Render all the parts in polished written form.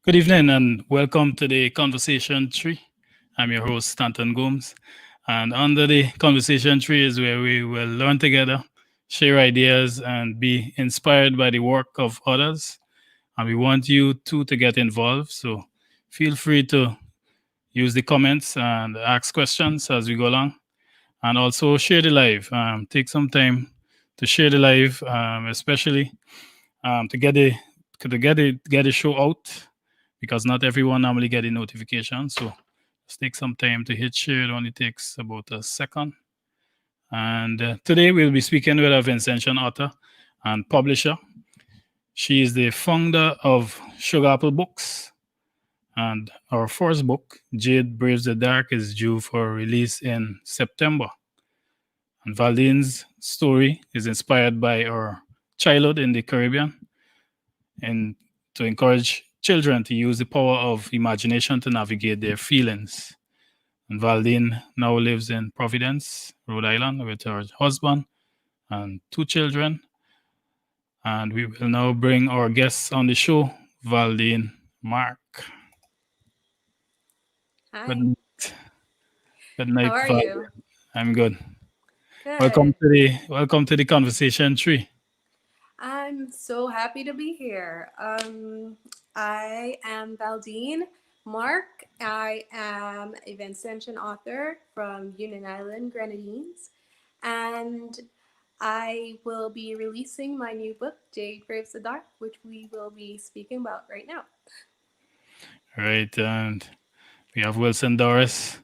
Good evening and welcome to the Conversation Tree. I'm your host, Stanton Gomes. And under the Conversation Tree is where we will learn together, share ideas, and be inspired by the work of others. And we want you too to get involved. So feel free to use the comments and ask questions as we go along. And also share the live. Take some time to share the live, especially to get the show out because not everyone normally get a notification. So just take some time to hit share. It only takes about a second. And today we'll be speaking with a Vincentian author and publisher. She is the founder of Sugar Apple Books. And our first book, Jade Braves the Dark, is due for release in September. And Valdene's story is inspired by her childhood in the Caribbean and to encourage children to use the power of imagination to navigate their feelings. And Valdene now lives in Providence, Rhode Island, with her husband and two children. And we will now bring our guests on the show, Valdene Mark. Hi, Good, good night, how are Val. you? I'm good. Good. Welcome to the conversation tree. I'm so happy to be here. I am Valdene Mark. I am a Vincentian author from Union Island, Grenadines, and I will be releasing my new book, Jade Braves the Dark, which we will be speaking about right now. Right, and we have Wilson Doris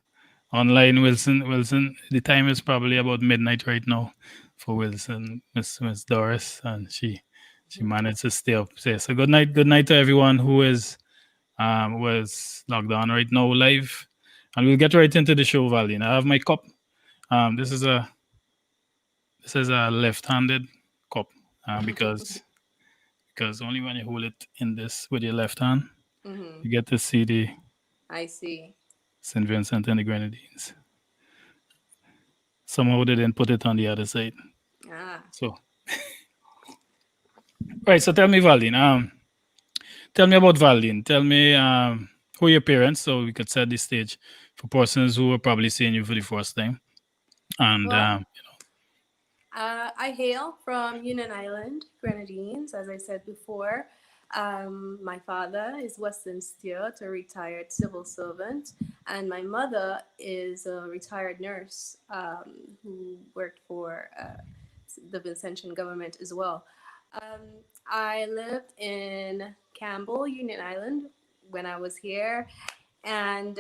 online. Wilson. The time is probably about midnight right now for Wilson, Miss Doris, and she managed to stay up. So good night to everyone who is was logged on right now live, and we'll get right into the show, Valdine. I have my cup. Um, this is a this is a left-handed cup because only when you hold it in this with your left hand, Hmm. you get to see the I see. St. Vincent and the Grenadines. Somehow they didn't put it on the other side. Ah. So, right. So tell me, Valdine. Tell me about Valdine. Tell me who are your parents, so we could set the stage for persons who are probably seeing you for the first time. And Well, I hail from Union Island, Grenadines, as I said before. My father is Weston Stewart, a retired civil servant, and my mother is a retired nurse who worked for the Vincentian government as well. Um, I lived in Campbell, Union Island, when I was here, and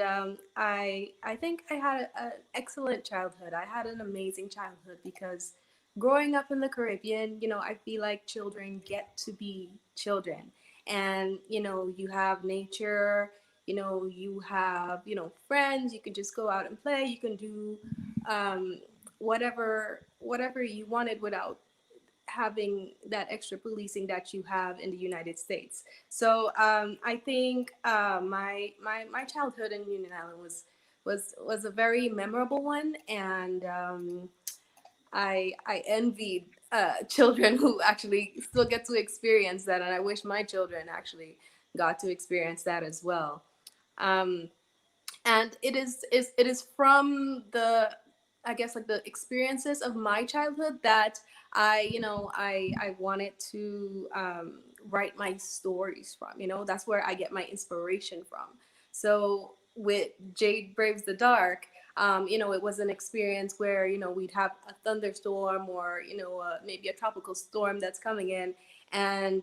I think I had an excellent childhood. I had an amazing childhood because growing up in the Caribbean, I feel like children get to be children, and you have nature, you have friends. You can just go out and play. You can do um, whatever you wanted without having that extra policing that you have in the United States. So I think my childhood in Union Island was a very memorable one, and I envied children who actually still get to experience that, and I wish my children actually got to experience that as well. Um, and it is from the, I guess, like the experiences of my childhood that I wanted to write my stories from. That's where I get my inspiration from. So with Jade Braves the Dark, it was an experience where we'd have a thunderstorm, or maybe a tropical storm that's coming in, and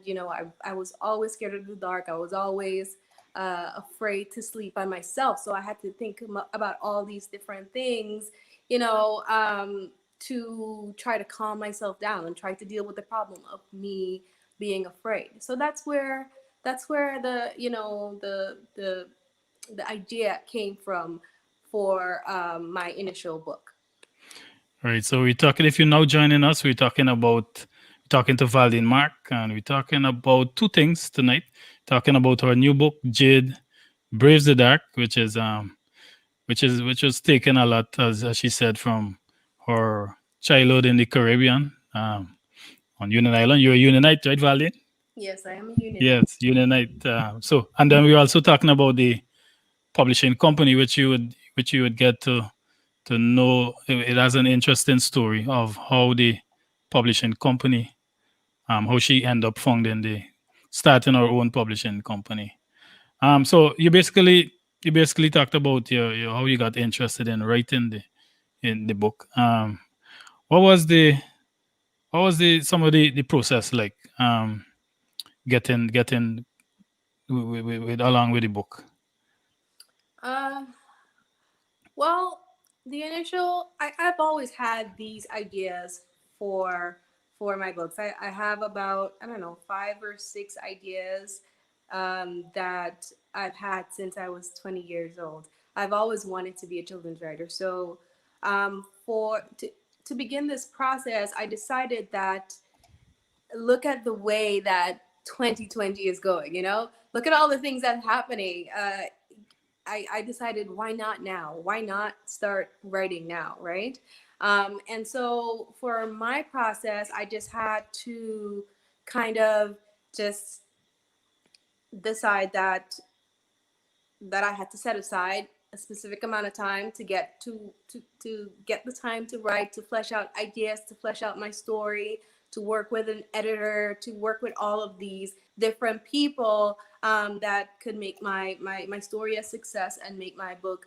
I was always scared of the dark. I was always afraid to sleep by myself. So I had to think about all these different things, you know, um, to try to calm myself down and try to deal with the problem of me being afraid. So that's where the idea came from for my initial book. right, so we're talking. If you're now joining us, we're talking to Valdine Mark, and we're talking about two things tonight. Talking about her new book, Jade Braves the Dark, which was taken a lot, as she said, from her childhood in the Caribbean, on Union Island. You're a Unionite, right, Valdine? Yes, I am a unionite. Yes, Unionite. So, and then we're also talking about the publishing company, which you would get to know. It has an interesting story of how the publishing company, how she ended up founding the starting her own publishing company. So you basically talked about your how you got interested in writing the book. What was the what was the some of the process like getting with along with the book? Uh, well, the initial, I've always had these ideas for for my books. I have about, I don't know, 5 or 6 ideas that I've had since I was 20 years old. I've always wanted to be a children's writer. So for to begin this process, I decided that look at the way that 2020 is going, look at all the things that's happening. I decided, why not now? Why not start writing now, right? And so for my process, I just had to kind of just decide that I had to set aside a specific amount of time to get to get the time to write, to flesh out ideas, to flesh out my story, to work with an editor, to work with all of these different people that could make my story a success and make my book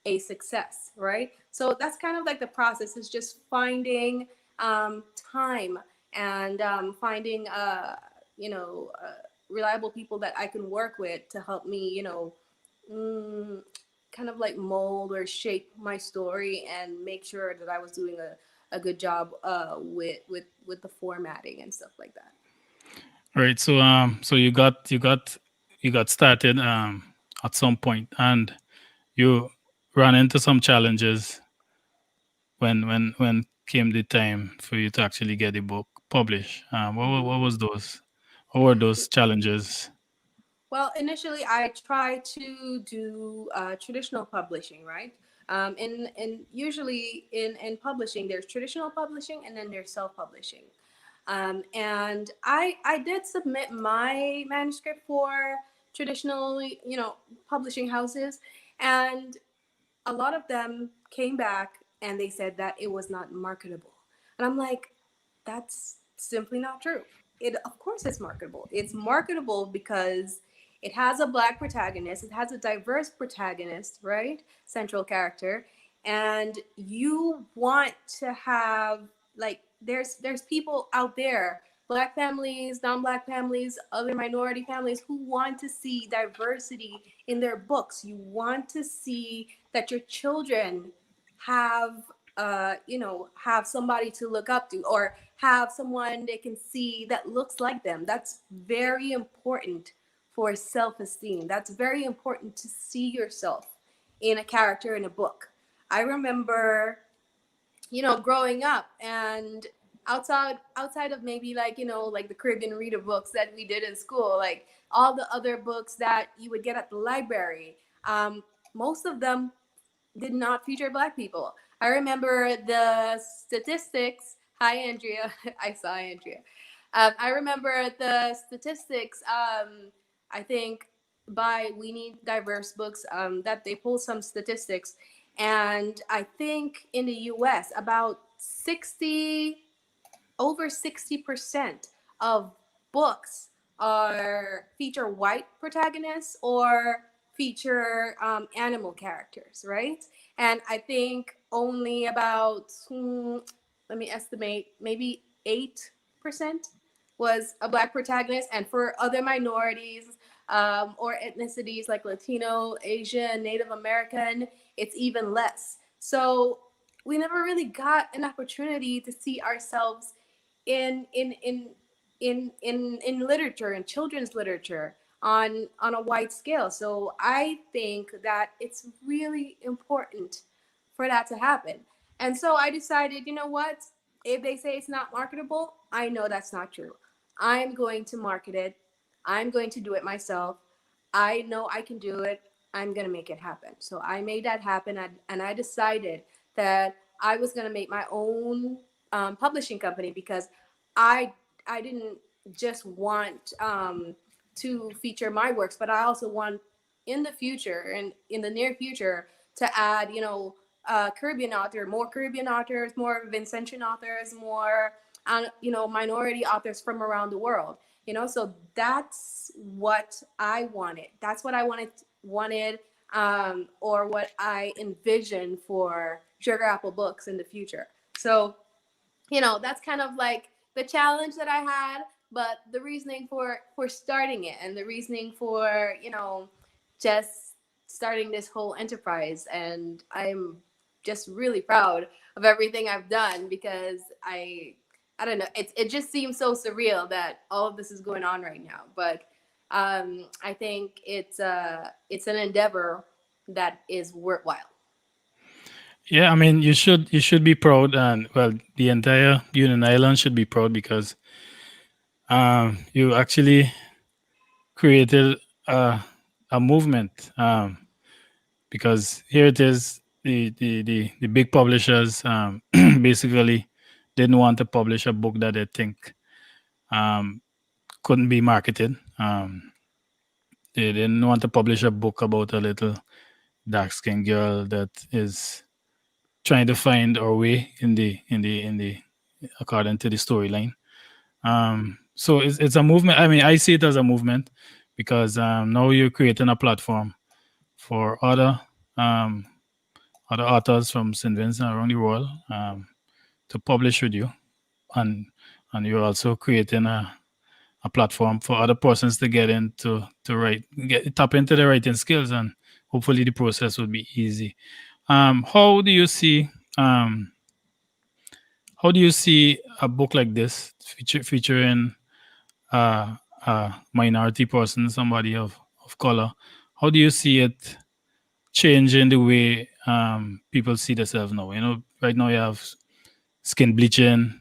a success, right? So that's kind of like the process, is just finding time and finding reliable people that I can work with to help me, mm, kind of like mold or shape my story and make sure that I was doing a good job with the formatting and stuff like that. Right. So so you got started at some point, and you ran into some challenges when came the time for you to actually get the book published. Hmm. What was those? What were those challenges? Well, initially I tried to do traditional publishing, right? And usually in publishing, there's traditional publishing and then there's self publishing. And I did submit my manuscript for traditional, publishing houses, and a lot of them came back and they said that it was not marketable. And I'm like, that's simply not true. It, of course, it's marketable. It's marketable because it has a black protagonist, it has a diverse protagonist, right? Central character. And you want to have, like, there's people out there, black families, non-black families, other minority families, who want to see diversity in their books. You want to see that your children have have somebody to look up to, or have someone they can see that looks like them. That's very important for self-esteem. That's very important to see yourself in a character in a book. I remember, growing up, and outside of maybe, like, like the Caribbean reader books that we did in school, like all the other books that you would get at the library, most of them did not feature black people. I remember the statistics. Hi, Andrea. I saw Andrea. I remember the statistics. I think by We Need Diverse Books, that they pulled some statistics, and I think in the U.S. about 60 over 60% of books are feature white protagonists or feature animal characters, right? And I think only about, let me estimate, maybe 8% was a black protagonist. And for other minorities or ethnicities like Latino, Asian, Native American, it's even less. So we never really got an opportunity to see ourselves in in in in literature and children's literature on a wide scale. So I think that it's really important for that to happen. And so I decided, you know what? If they say it's not marketable, I know that's not true. I'm going to market it. I'm going to do it myself. I know I can do it. I'm going to make it happen. So I made that happen, and I decided that I was going to make my own publishing company, because I I didn't just want to feature my works, but I also want in the future and in the near future to add, Caribbean author, more Caribbean authors, more Vincentian authors, more, minority authors from around the world. So that's what I wanted. That's what I wanted, or what I envisioned for Sugar Apple Books in the future. So that's kind of like the challenge that I had, but the reasoning for starting it and the reasoning for just starting this whole enterprise. And I'm just really proud of everything I've done, because I don't know, it just seems so surreal that all of this is going on right now. But I think it's an endeavor that is worthwhile. Yeah, I mean, you should be proud, and well, the entire Union Island should be proud because you actually created a movement. Because here it is, the big publishers basically didn't want to publish a book that they think um, couldn't be marketed. They didn't want to publish a book about a little dark skinned girl that is trying to find her way in the according to the storyline. So it's a movement. I mean, I see it as a movement because now you're creating a platform for um, other authors from St. Vincent around the world to publish with you, and you're also creating a platform for other persons to get into to write, get tap into the writing skills, and hopefully the process will be easy. How do you see um, a book like this featuring a minority person, somebody of color? How do you see it changing the way people see themselves now? Right now you have skin bleaching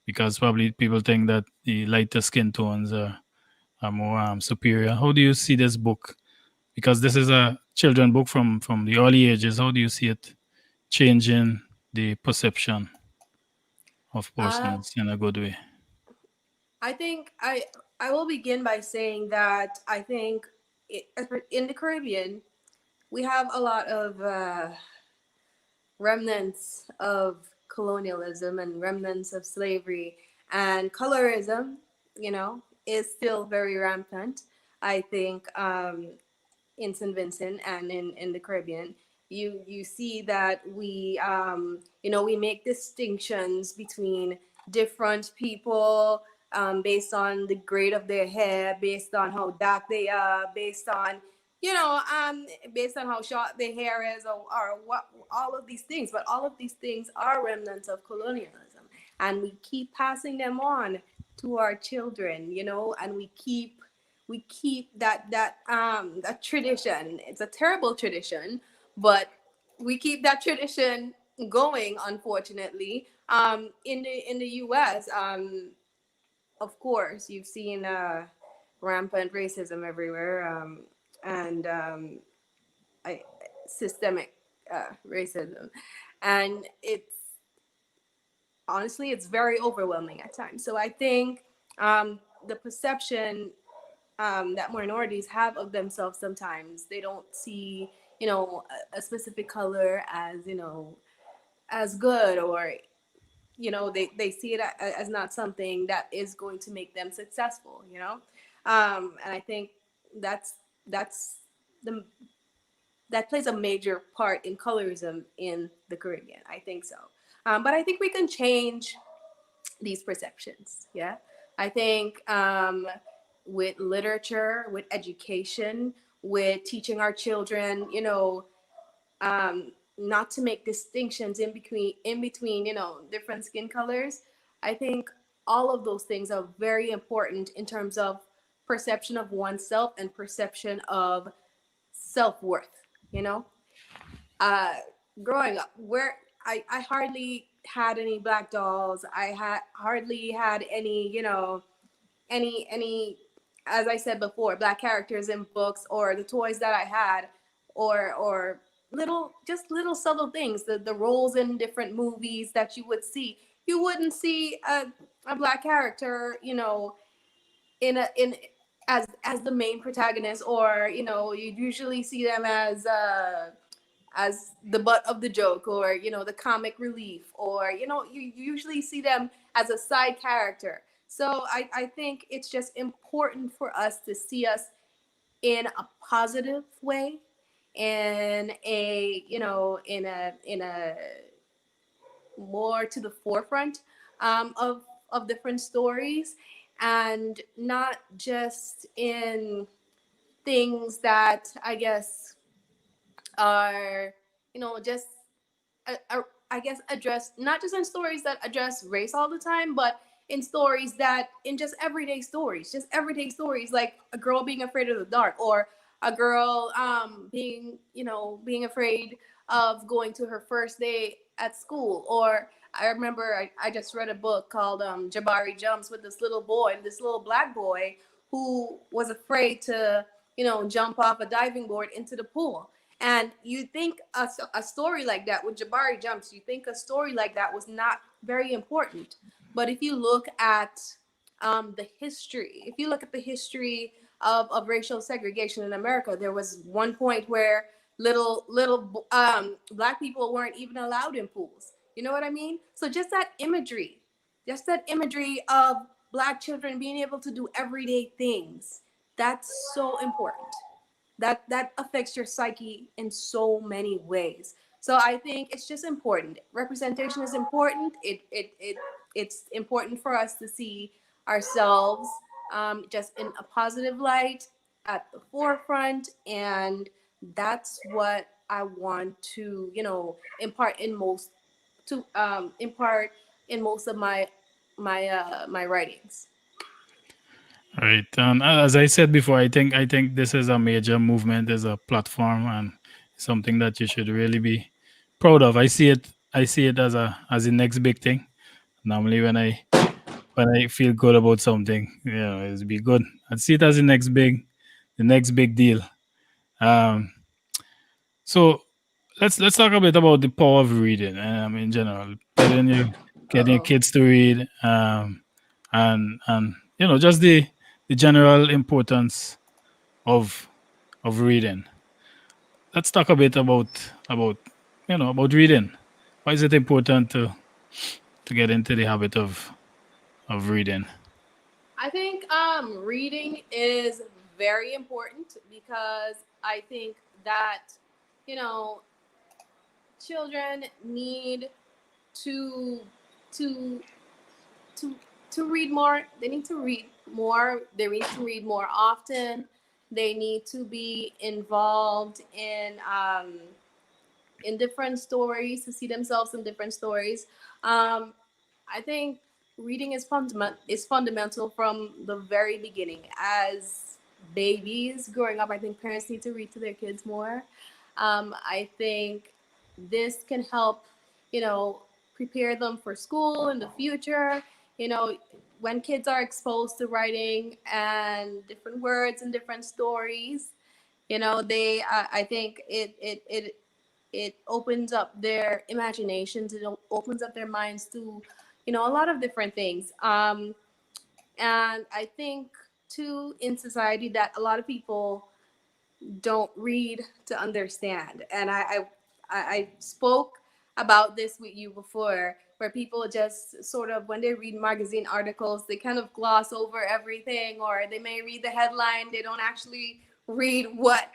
because probably people think that the lighter skin tones are more superior. How do you see this book? Because this is a children book from the early ages. How do you see it changing the perception of Uh, persons in a good way? I think I will begin by saying that I think in the Caribbean we have a lot of remnants of colonialism and remnants of slavery, and colorism. Is still very rampant. I think in St. Vincent and in the Caribbean, you see that we make distinctions between different people, based on the grade of their hair, based on how dark they are, you know um, based on how short their hair is, or what, all of these things. But all of these things are remnants of colonialism, and we keep passing them on to our children, and we keep that tradition. It's a terrible tradition, but we keep that tradition going. Unfortunately, in the U.S., of course, you've seen rampant racism everywhere, and I, systemic racism, and it's very overwhelming at times. So I think the perception that minorities have of themselves, sometimes they don't see a specific color as as good, or they see it as not something that is going to make them successful. And I think that's that's the that plays a major part in colorism in the Caribbean. I think so. But I think we can change these perceptions. Yeah, I think with literature, with education, with teaching our children, not to make distinctions in between different skin colors. I think all of those things are very important in terms of perception of oneself and perception of self-worth. You know, uh, growing up, where I hardly had any black dolls. I had hardly had any, as I said before, black characters in books, or the toys that I had, or little subtle things, the roles in different movies that you would see. You wouldn't see a black character, in as the main protagonist, or you usually see them as the butt of the joke, or the comic relief, or you usually see them as a side character. So I think it's just important for us to see us in a positive way, in a more to the forefront of different stories, and not just in things that I guess are just I guess address, not just in stories that address race all the time, but in stories that in just everyday stories, like a girl being afraid of the dark, or a girl being afraid of going to her first day at school. Or I remember I just read a book called Jabari Jumps, with this little black boy who was afraid to jump off a diving board into the pool. And you think a story like that with Jabari Jumps, you think a story like that was not very important. But if you look at the history of racial segregation in America, there was one point where little black people weren't even allowed in pools. You know what I mean? So just that imagery of black children being able to do everyday things, that's so important. That affects your psyche in so many ways. So I think it's just important. Representation is important. It's important for us to see ourselves just in a positive light, at the forefront, and that's what I want to impart in most of my writings. Right. And as I said before, I think this is a major movement, is a platform, and something that you should really be proud of. I see it as the next big thing. Normally when I feel good about something, it's be good. I see it as the next big deal. Um so let's talk a bit about the power of reading, in general. Getting your Uh-oh. kids to read, and just the general importance of reading. Let's talk a bit about reading. Why is it important to get into the habit of reading? I think reading is very important, because I think that you know children need to to to to read more. They need to read more. They need to read more often. They need to be involved in different stories, to see themselves in different stories. I think reading is fundamental from the very beginning. As babies growing up, I think parents need to read to their kids more. I think this can help, you know, prepare them for school in the future. You know, when kids are exposed to writing and different words and different stories, they I think it opens up their imaginations. It opens up their minds to, a lot of different things. And I think too, in society, that a lot of people don't read to understand. And I spoke about this with you before, where people just sort of, when they read magazine articles, they kind of gloss over everything, or they may read the headline. They don't actually read what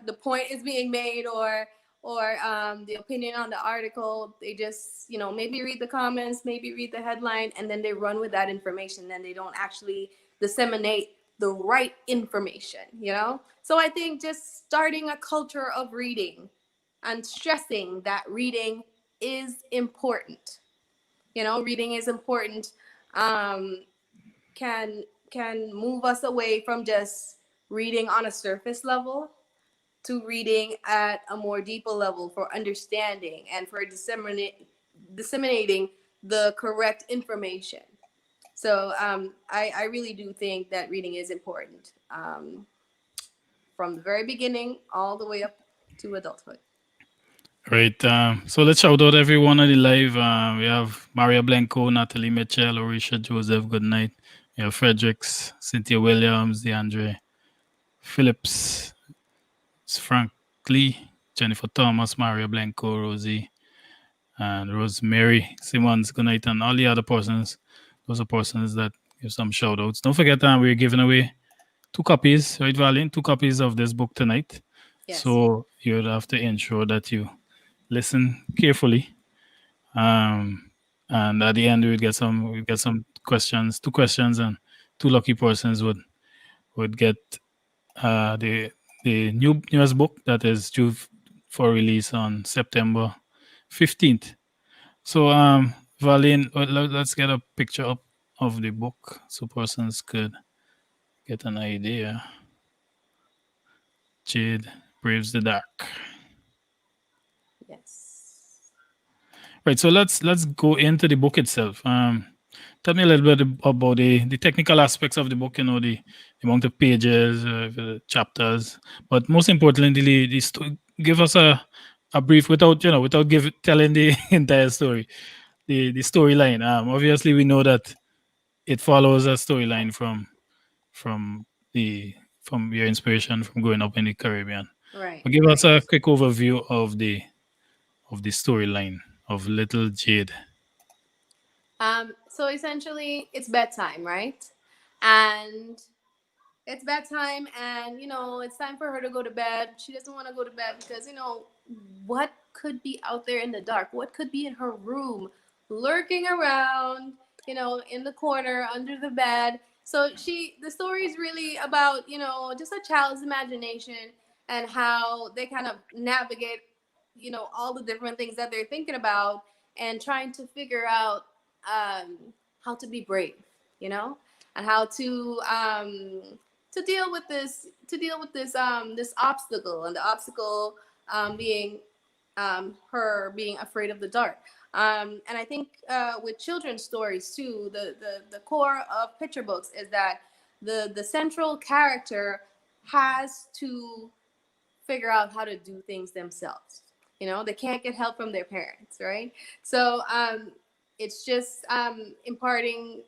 the point is being made, or the opinion on the article. They just, maybe read the comments, maybe read the headline, and then they run with that information. Then they don't actually disseminate the right information. So I think just starting a culture of reading and stressing that reading is important. Reading is important. Um, can can move us away from just reading on a surface level to reading at a more deeper level, for understanding and for disseminating the correct information. So I really do think that reading is important, from the very beginning all the way up to adulthood. Right. So let's shout out everyone on the live. We have Maria Blanco, Natalie Mitchell, Orisha Joseph. Good night. You have Fredericks, Cynthia Williams, DeAndre Phillips, Frank Lee, Jennifer Thomas, Maria Blanco, Rosie, and Rosemary Simmons. Good night, and all the other persons. Those are persons that give some shout outs. Don't forget that we're giving away 2 copies, right, Valen? 2 copies of this book tonight. Yes. So you would have to ensure that you listen carefully. And at the end, we would get some questions, 2 questions, and 2 lucky persons would get the newest book that is due for release on September 15th. So Valine, let's get a picture up of the book so persons could get an idea. Jade Braves the Dark. Yes. Right. So let's go into the book itself. Tell me a little bit about the technical aspects of the book. You know, the amount of pages, the chapters, but most importantly, give us a brief without telling the entire story. The storyline. Obviously, we know that it follows a storyline from the from your inspiration from growing up in the Caribbean. Right. But give us Right. a quick overview of the storyline of Little Jade. So essentially, it's bedtime, right? And it's bedtime, and it's time for her to go to bed. She doesn't want to go to bed because what could be out there in the dark? What could be in her room, lurking around, in the corner under the bed? So the story is really about just a child's imagination and how they kind of navigate all the different things that they're thinking about and trying to figure out um, how to be brave, and how to deal with this obstacle, and the obstacle being her being afraid of the dark. And I think with children's stories too, the core of picture books is that the central character has to figure out how to do things themselves. They can't get help from their parents, right? So it's just imparting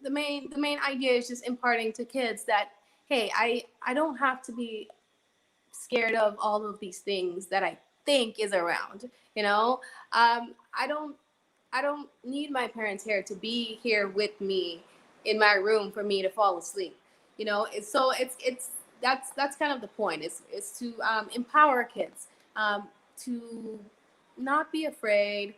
the main idea is just imparting to kids that, hey, I don't have to be scared of all of these things that I think is around. I don't need my parents here to be here with me in my room for me to fall asleep. It's that's kind of the point. Is to empower kids to not be afraid,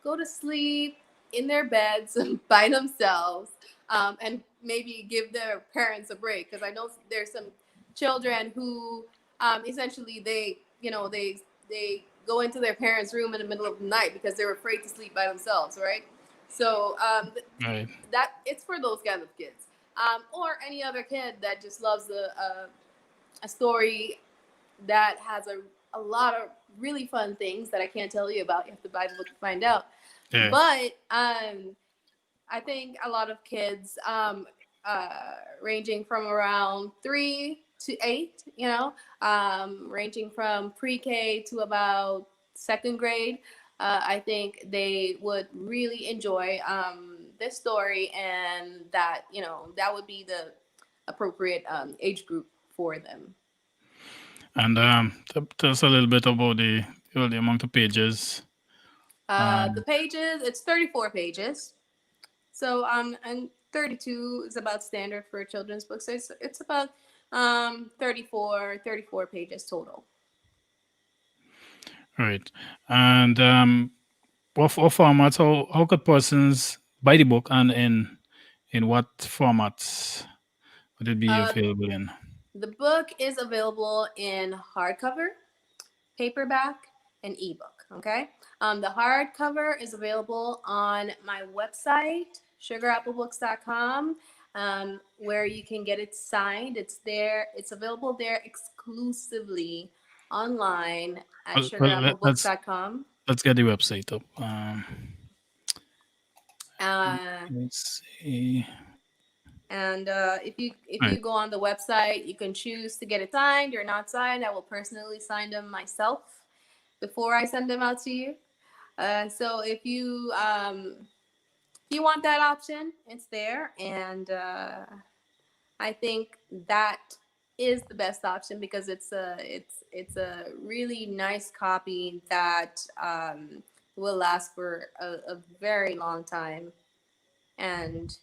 go to sleep in their beds by themselves, and maybe give their parents a break, because I know there's some children who essentially they go into their parents' room in the middle of the night because they're afraid to sleep by themselves, right? So Right. that it's for those kind of kids, or any other kid that just loves a story that has a lot of really fun things that I can't tell you about. You have to buy the book to find out. Yeah. But I think a lot of kids, ranging from around 3 to 8, ranging from pre-K to about second grade, I think they would really enjoy this story, and that would be the appropriate age group for them. And tell us a little bit about the amount of pages. The pages, it's 34 pages. So and 32 is about standard for a children's book. So it's about 34 pages total. Right. And what formats? How could persons buy the book, and in what formats would it be Uh, available in? the book is available in hardcover, paperback, and ebook. Okay. The hardcover is available on my website, sugarapplebooks.com, where you can get it signed. It's there. It's available there exclusively online at Let's sugarapplebooks.com. get the website up. Uh, Let's see. and if Right. you go on the website, you can choose to get it signed or not signed. I will personally sign them myself before I send them out to you. So if you if you want that option, it's there, and I think that is the best option because it's a really nice copy that will last for a very long time, and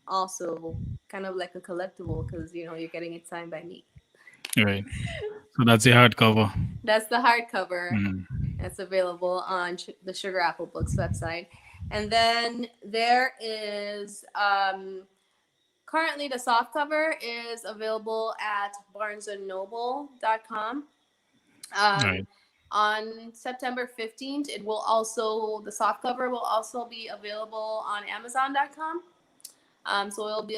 also kind of like a collectible because you're getting it signed by me. Right. So that's the hardcover. That's the hardcover. Mm. It's available on the Sugar Apple Books website, and then there is currently the softcover is available at barnesandnoble.com. Um, Right. on September 15th, the softcover will also be available on Amazon.com. So it'll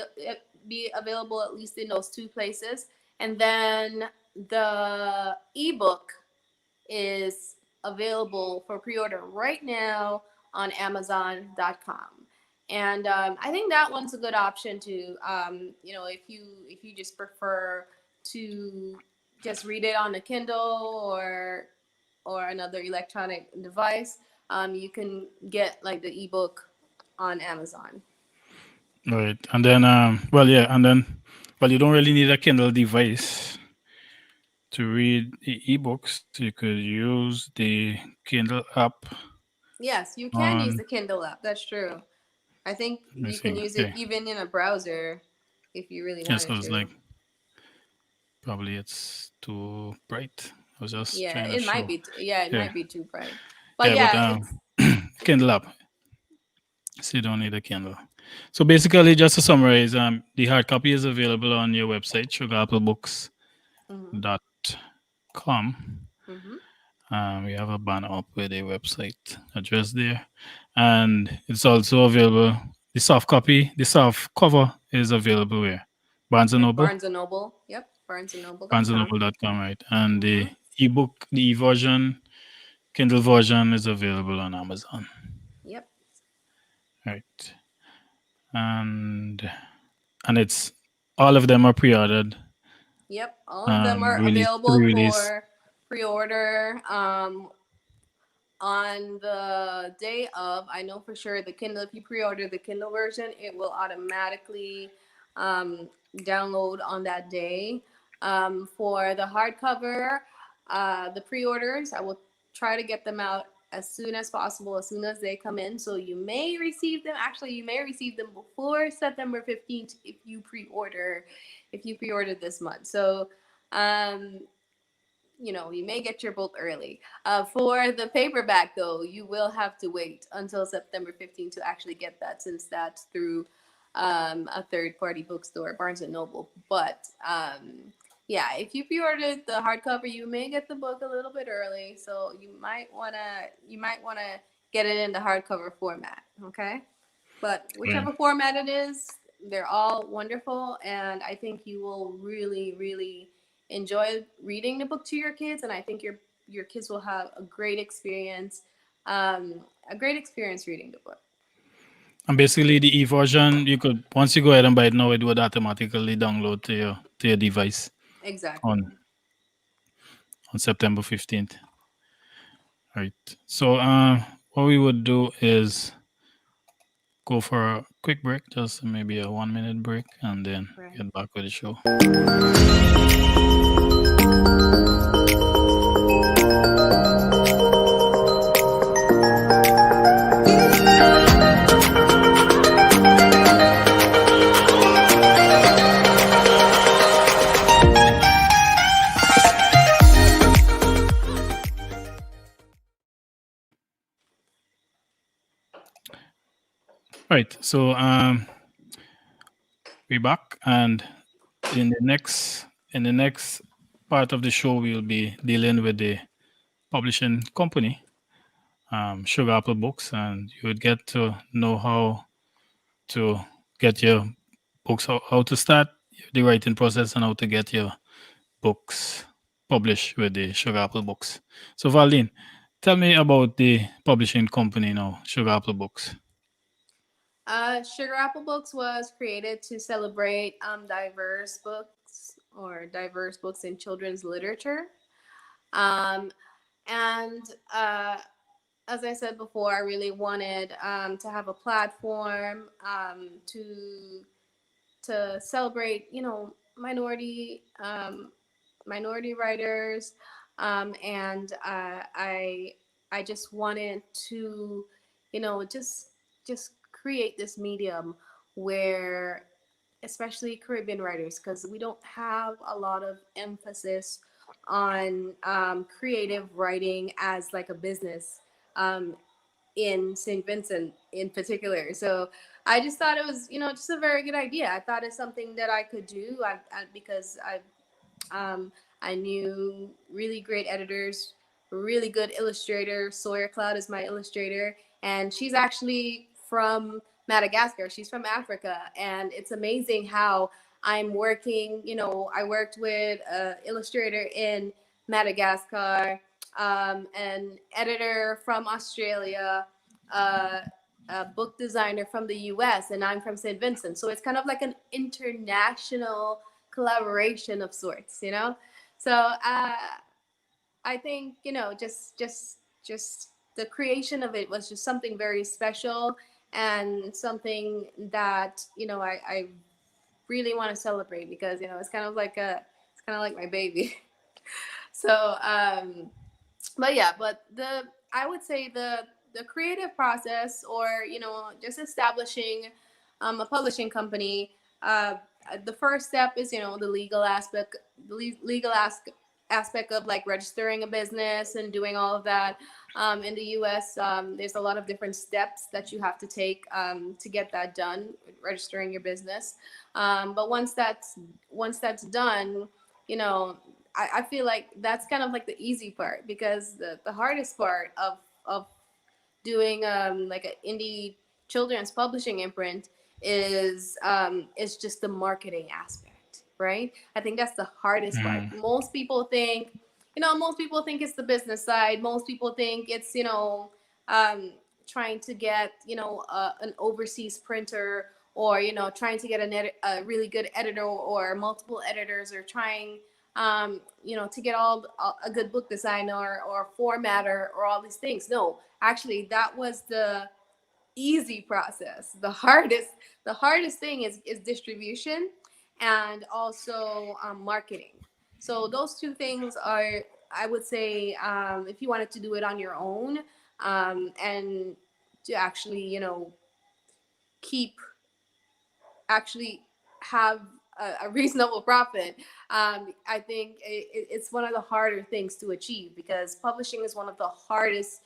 be available at least in those two places. And then the ebook is available for pre-order right now on Amazon.com. And I think that one's a good option too. If you just prefer to just read it on the Kindle or another electronic device, you can get like the ebook on Amazon. Right. And then, well, yeah, and then, well, you don't really need a Kindle device to read the ebooks. You could use the Kindle app Yes, you can use on, the Kindle app. That's true. I think let me you see. can use it Okay. even in a browser if you really Yeah, so wanted it's like, to. probably it's too bright. I was just Yeah, trying to it might show be. Yeah, it here. might be too bright. But Yeah, but yeah, it's. Kindle app. So you don't need a Kindle. So basically, just to summarize, the hard copy is available on your website, Mhm. sugarapplebooks.com. Mhm. We have a banner up with a website address there, and it's also available. The soft cover is available where Barnes and At Noble, Barnes and Noble. Yep, barnesandnoble.com. barnesandnoble.com, right? And the Mhm. ebook, the e-version, Kindle version is available on Amazon, Yep. right? And it's all of them are pre-ordered Yep. All of them and are released available pre-release. for pre-order. On the day of, I know for sure the Kindle, if you pre-order the Kindle version, it will automatically download on that day. For the hardcover, the pre-orders, I will try to get them out as soon as possible, as soon as they come in. So you may receive them. Actually, you may receive them before September 15th if you pre-order this month. So um, you may get your book early. For the paperback, though, you will have to wait until September 15th to actually get that, since that's through a third-party bookstore, Barnes and Noble. But yeah, if you pre-ordered the hardcover, you may get the book a little bit early, so you might wanna get it in the hardcover format. Okay, but Right. whichever format it is, they're all wonderful, and I think you will really, really enjoy reading the book to your kids, and I think your kids will have a great experience reading the book. And basically, the e-version, you could once you go ahead and buy it now, it would automatically download to your device Exactly. on September 15th. Right. So, what we would do is go for a quick break, just maybe a 1 minute break, and then Right. get back with the show. Right. So, we're back, and in the next part of the show, we'll be dealing with the publishing company, Sugar Apple Books, and you would get to know how to get your books, how to start the writing process, and how to get your books published with the Sugar Apple Books. So, Valdene, tell me about the publishing company now, Sugar Apple Books. Sugar Apple Books was created to celebrate diverse books in children's literature. Um, and as I said before, I really wanted to have a platform to celebrate, minority writers, and I just wanted to, just create this medium where, especially Caribbean writers, because we don't have a lot of emphasis on creative writing as like a business. In St. Vincent in particular. So I just thought it was, just a very good idea. I thought it's something that I could do because I knew really great editors, really good illustrator. Sawyer Cloud is my illustrator, and she's actually from Madagascar. She's from Africa, and it's amazing how I'm working. I worked with an illustrator in Madagascar, an editor from Australia, uh, a book designer from the US, and I'm from St. Vincent. So it's kind of like an international collaboration of sorts. So I think just the creation of it was just something very special and something that I really want to celebrate because it's kind of like my baby. So but yeah, but the I would say the creative process, or just establishing a publishing company. The first step is the legal aspect of like registering a business and doing all of that. In the U.S., there's a lot of different steps that you have to take to get that done, registering your business. But once that's done, you know I feel like that's kind of like the easy part, because the hardest part of doing like an indie children's publishing imprint is just the marketing aspect, right? I think that's the hardest part. Mm. Most people think it's the business side. Most people think it's um, trying to get an overseas printer, or trying to get a really good editor, or multiple editors, or trying to get a good book designer or formatter, or all these things. No, actually, that was the easy process. The hardest thing is distribution, and also marketing. So those two things are, I would say, if you wanted to do it on your own, and to actually keep actually have a reasonable profit. I think it's one of the harder things to achieve, because publishing is one of the hardest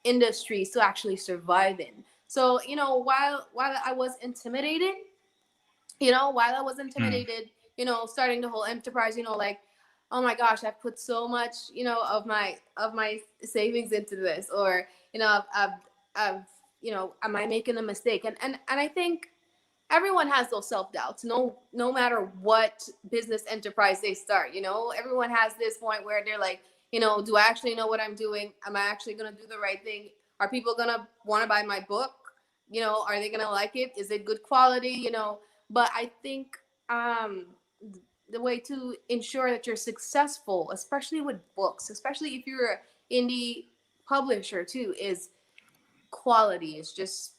industries to actually survive in. So while I was intimidated, while I was Mm. intimidated, starting the whole enterprise, like, oh my gosh, I've put so much, of my savings into this, or I've am I making a mistake? And I think everyone has those self-doubts, no matter what business enterprise they start. Everyone has this point where they're like, do I actually know what I'm doing? Am I actually going to do the right thing? Are people going to want to buy my book? Are they going to like it? Is it good quality? But I think the way to ensure that you're successful, especially with books, especially if you're an indie publisher too, is quality. Is just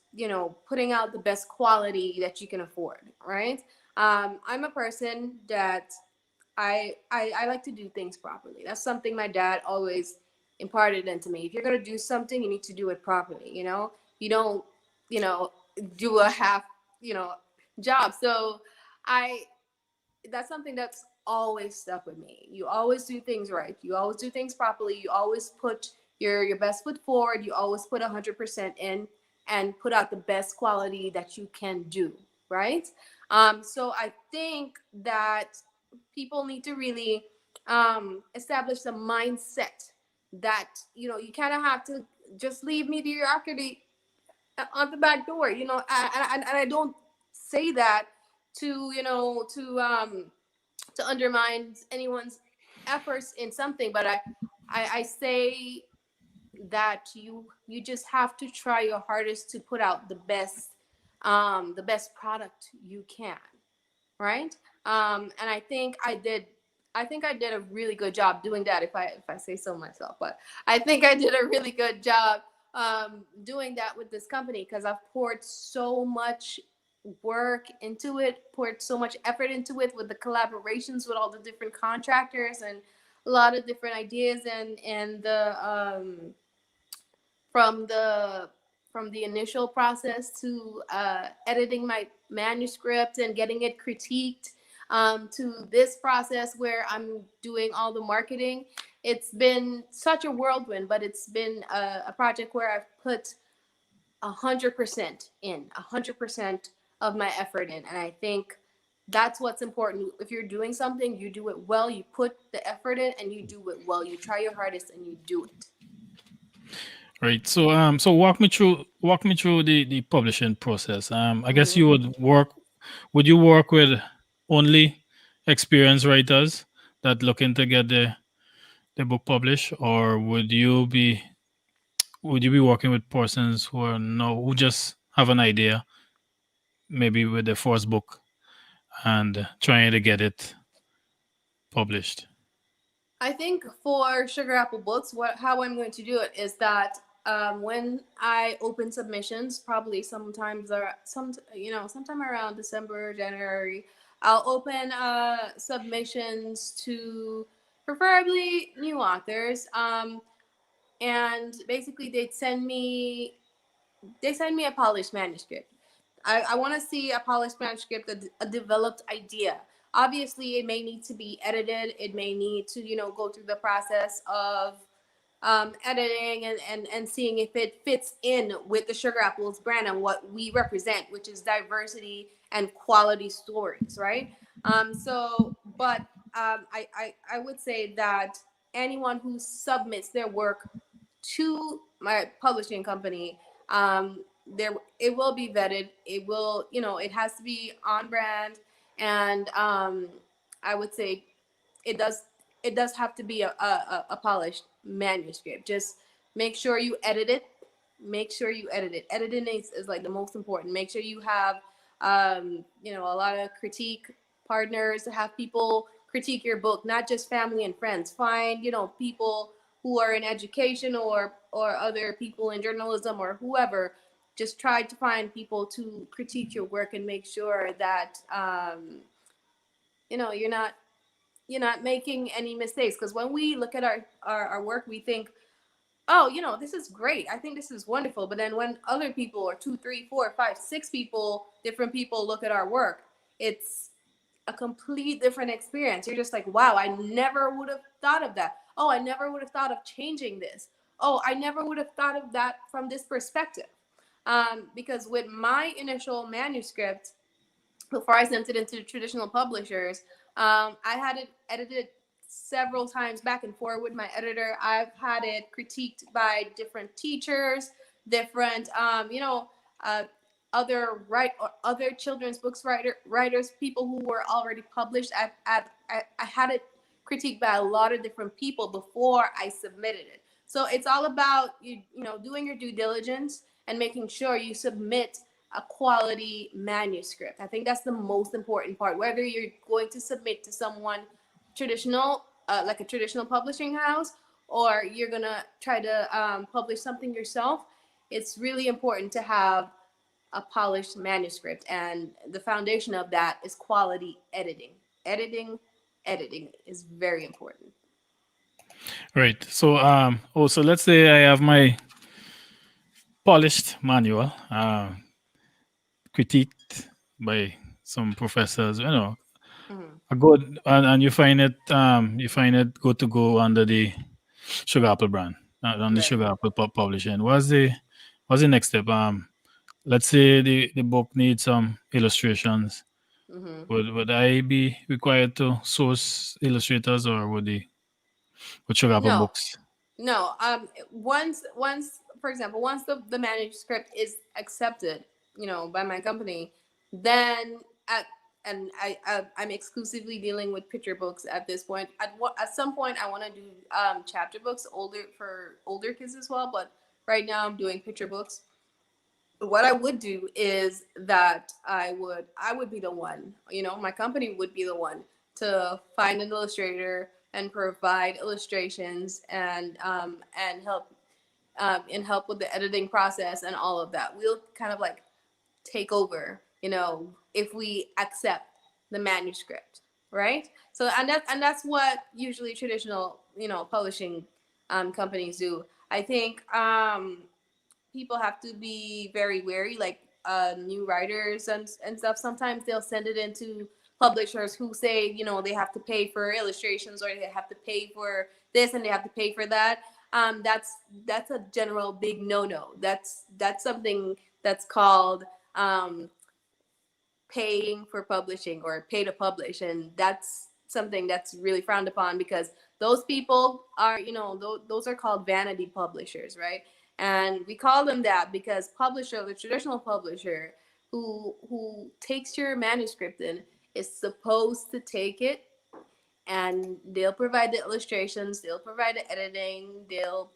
putting out the best quality that you can afford, right? I'm a person that I like to do things properly. That's something my dad always imparted into me. If you're gonna do something, you need to do it properly. You don't you know do a half you know job. So I that's something that's always stuck with me. You always do things right. You always do things properly. You always put your best foot forward. You always put 100% in, and put out the best quality that you can do. Right. So I think that people need to really establish the mindset that you kind of have to just leave mediocrity on the back door. And I don't say that to to undermine anyone's efforts in something, but I say that you just have to try your hardest to put out the best product you can, right? And I think I did a really good job doing that, if I say so myself. But I think I did a really good job doing that with this company because I've poured so much work into it, poured so much effort into it with the collaborations with all the different contractors and a lot of different ideas and the from the from the initial process to editing my manuscript and getting it critiqued, to this process where I'm doing all the marketing. It's been such a whirlwind, but it's been a project where I've put 100% in, 100% of my effort in. And I think that's what's important. If you're doing something, you do it well, you put the effort in and you do it well. You try your hardest and you do it. Right. So walk me through the publishing process. I guess Mm-hmm. you would you work with only experienced writers that looking to get the book published, or would you be working with persons who are no who just have an idea, maybe with the first book and trying to get it published? I think for Sugar Apple Books, how I'm going to do it is that when I open submissions, probably sometimes or sometime around December, January, I'll open submissions to preferably new authors, and basically they send me a polished manuscript. I want to see a polished manuscript, a developed idea. Obviously, it may need to be edited. It may need to, go through the process of editing and seeing if it fits in with the Sugar Apples brand and what we represent, which is diversity and quality stories, right? But I would say that anyone who submits their work to my publishing company, there it will be vetted. It will, it has to be on brand, and I would say it does it does have to be a polished manuscript. Just make sure you edit it. Make sure you edit it. Editing is like the most important. Make sure you have a lot of critique partners, to have people critique your book, not just family and friends. Find, people who are in education or other people in journalism or whoever. Just try to find people to critique your work and make sure that you're not making any mistakes. Because when we look at our work, we think, oh, this is great. I think this is wonderful. But then when other people, or two, three, four, five, six people, different people look at our work, it's a complete different experience. You're just like, wow, I never would have thought of that. Oh, I never would have thought of changing this. Oh, I never would have thought of that from this perspective. Because with my initial manuscript, before I sent it into the traditional publishers, I had it edited several times back and forth with my editor. I've had it critiqued by different teachers, different, uh, other children's books writers, people who were already published. I had it critiqued by a lot of different people before I submitted it. So it's all about doing your due diligence and making sure you submit a quality manuscript. I think that's the most important part. Whether you're going to submit to someone traditional, like a traditional publishing house, or you're gonna try to publish something yourself, it's really important to have a polished manuscript, and the foundation of that is quality editing. Editing, editing is very important. Right. So let's say I have my polished manual, critiqued by some professors, Mhm. a good, and you find it good to go under the Sugar Apple brand, on the Right. Sugar Apple publishing. What's the next step? Let's say the book needs some illustrations. Hmm. Would I be required to source illustrators, or would Sugar Apple No, Books? no. For example, once the manuscript is accepted, by my company, then at and I'm exclusively dealing with picture books at this point. At some point, I want to do chapter books, for older kids as well. But right now, I'm doing picture books. What I would do is that I would be the one, my company would be the one to find an illustrator and provide illustrations and help. and help with the editing process and all of that. We'll kind of like take over, if we accept the manuscript, right? So and that's what usually traditional, publishing companies do. I think people have to be very wary, like new writers and stuff. Sometimes they'll send it into publishers who say, they have to pay for illustrations, or they have to pay for this and they have to pay for that. That's a general big no. That's something that's called paying for publishing or pay to publish, and that's something that's really frowned upon, because those people are, those are called vanity publishers, right? And we call them that because publisher, the traditional publisher who takes your manuscript in, is supposed to take it, and they'll provide the illustrations, they'll provide the editing, they'll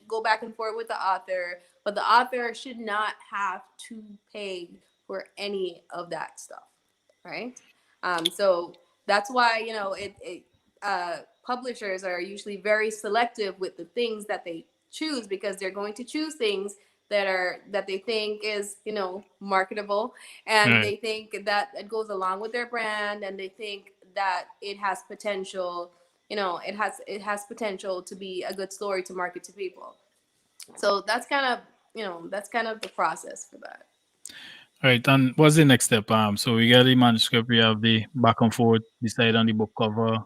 go back and forth with the author, but the author should not have to pay for any of that stuff, right? So that's why, publishers are usually very selective with the things that they choose, because they're going to choose things that they think is, marketable, and Right. they think that it goes along with their brand, and they think that it has potential, it has potential to be a good story to market to people. So that's kind of the process for that. Right. And what's the next step? So we get the manuscript, we have the back and forth, decide on the book cover,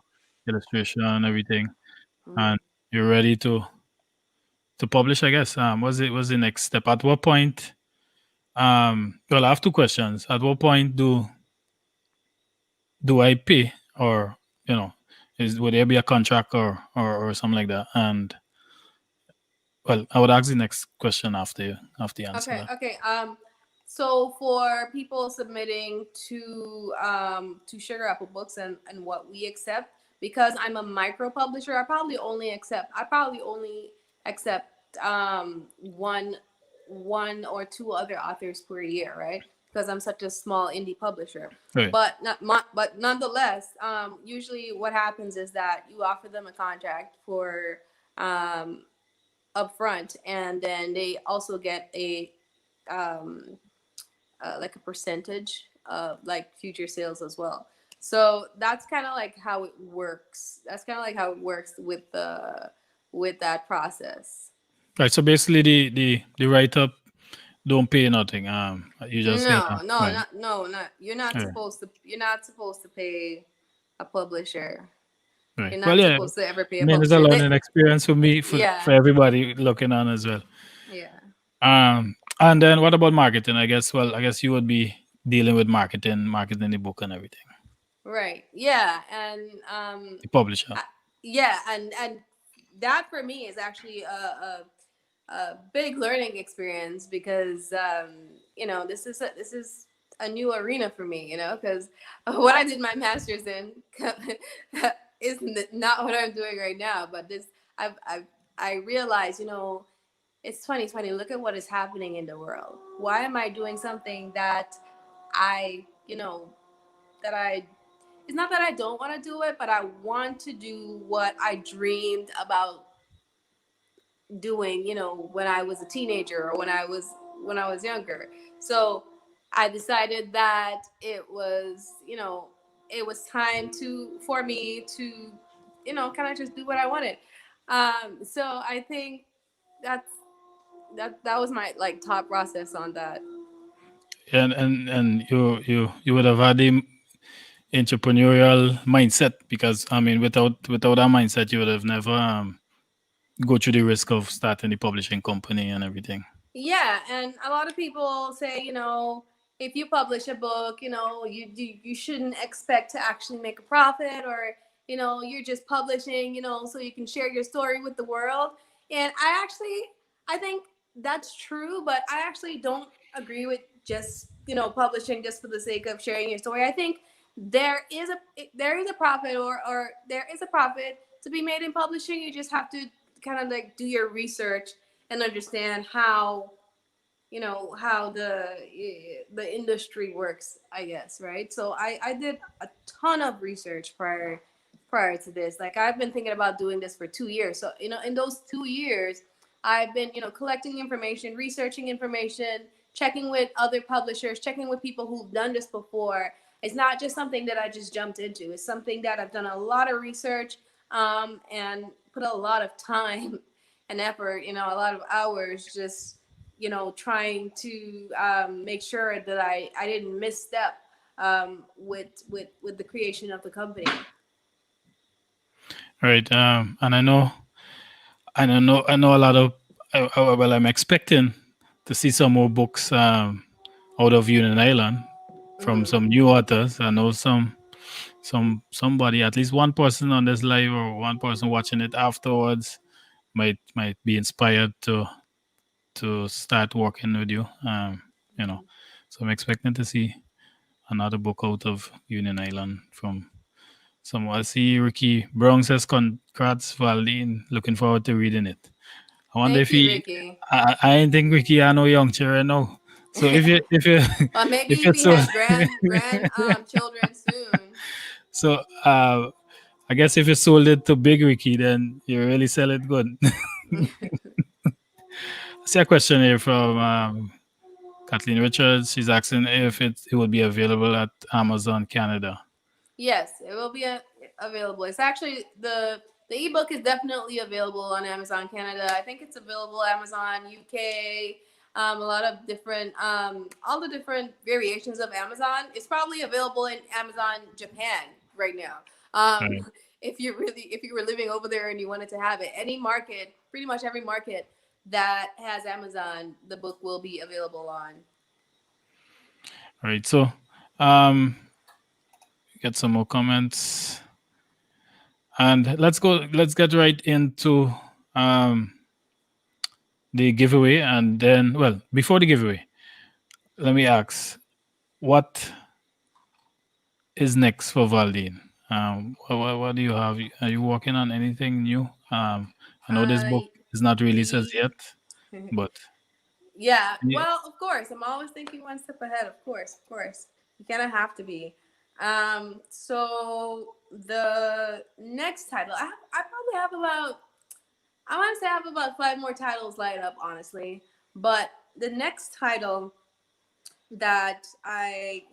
illustration, everything, Mm-hmm. and you're ready to publish, I guess. What's the next step? At what point? Well, I have two questions. At what point do I pay, or you know, is would there be a contract or something like that? And well, I would ask the next question after you answer Okay, that. okay. So for people submitting to Sugar Apple Books, and what we accept, because I'm a micro publisher, I probably only accept one or two other authors per year, right? Because I'm such a small indie publisher. Right. But nonetheless, usually what happens is that you offer them a contract for um upfront, and then they also get um, like a percentage of like future sales as well. So that's kind of like how it works. That's kind of like how it works with that process. Right. So basically, the write up don't pay nothing. You just get No, no, right. not no, not you're not Right. supposed to. You're not supposed to pay a publisher. Right. You're Well, not yeah. supposed to ever pay I a mean, it's a publisher. learning experience for me, for Yeah, everybody looking on as well. yeah. And then what about marketing? I guess. Well, I guess you would be dealing with marketing the book and everything. Right. Yeah, and The publisher. I, yeah, and that for me is actually a big learning experience, because this is a new arena for me, because what I did my master's in is not what I'm doing right now. But I realized, it's 2020. Look at what is happening in the world. Why am I doing something I you know that I it's not that I don't want to do it, but I want to do what I dreamed about doing, when I was a teenager, or when I was younger. So I decided that it was time for me to, kind of just do what I wanted. So I think that's that was my like top process on that. And you would have had the entrepreneurial mindset, because I mean, without that mindset, you would have never go through the risk of starting the publishing company and everything. Yeah, and a lot of people say, if you publish a book, you shouldn't expect to actually make a profit, or you're just publishing, so you can share your story with the world. And I think that's true, but I actually don't agree with just publishing just for the sake of sharing your story. I think there is a profit, or there is a profit to be made in publishing. You just have to kind of like do your research and understand how the industry works, I guess, right? So I did a ton of research prior to this. Like, I've been thinking about doing this for 2 years. So in those 2 years, I've been, collecting information, researching information, checking with other publishers, checking with people who've done this before. It's not just something that I just jumped into. It's something that I've done a lot of research, and put a lot of time and effort, a lot of hours, just trying to make sure that I didn't misstep with the creation of the company. Right. And I know a lot of. Well, I'm expecting to see some more books out of Union Island from Mm-hmm. some new authors. I know somebody, at least one person on this live or one person watching it afterwards, might be inspired to start working with you. You know, so I'm expecting to see another book out of Union Island from someone. I see Ricky Brown says, "Congrats, Valdene. Looking forward to reading it." I wonder Thank if you, he. Ricky. I ain't think Ricky I know young children now. So if you Well, maybe if if it's he so has grand children soon. so I guess if you sold it to Big Ricky, then you really sell it good. I see a question here from Kathleen Richards. She's asking if it will be available at Amazon Canada. Yes, it will be available. It's actually the ebook is definitely available on Amazon Canada. I think it's available Amazon UK. A lot of different, all the different variations of Amazon. It's probably available in Amazon Japan right now. Right. If you were living over there and you wanted to have it, any market, pretty much every market that has Amazon, the book will be available on. Right. So um, get some more comments. And let's go. Let's get right into um, the giveaway, and then, well, before the giveaway, let me ask, what is next for Valdine? What do you have? Are you working on anything new? I know this book Uh, is not released as ye- yet, but Yeah, yeah, well, of course. I'm always thinking one step ahead. Of course, of course. You kind of have to be. So the next title, I probably have about, I want to say I have about five more titles lined up, honestly. But the next title that I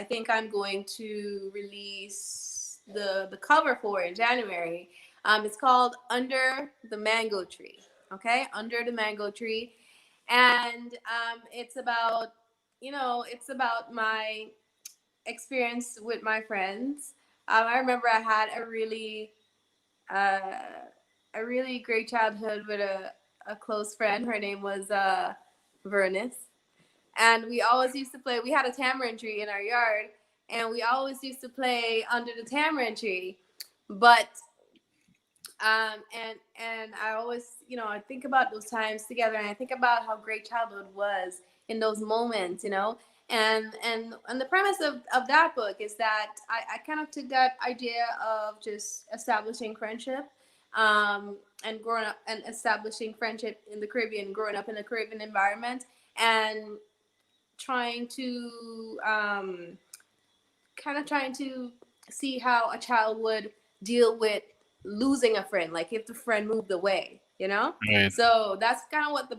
think I'm going to release the cover for in January. It's called Under the Mango Tree. Okay, Under the Mango Tree, and it's about my experience with my friends. I remember I had uh, a really great childhood with a close friend. Her name was Vernis, and we always used to play. We had a tamarind tree in our yard, and we always used to play under the tamarind tree. But and I always, I think about those times together, and I think about how great childhood was in those moments, and the premise of that book is that I kind of took that idea of just establishing friendship, and growing up and establishing friendship in the Caribbean, growing up in a Caribbean environment, and trying to kind of trying to see how a child would deal with losing a friend, like if the friend moved away. right, So that's kind of what the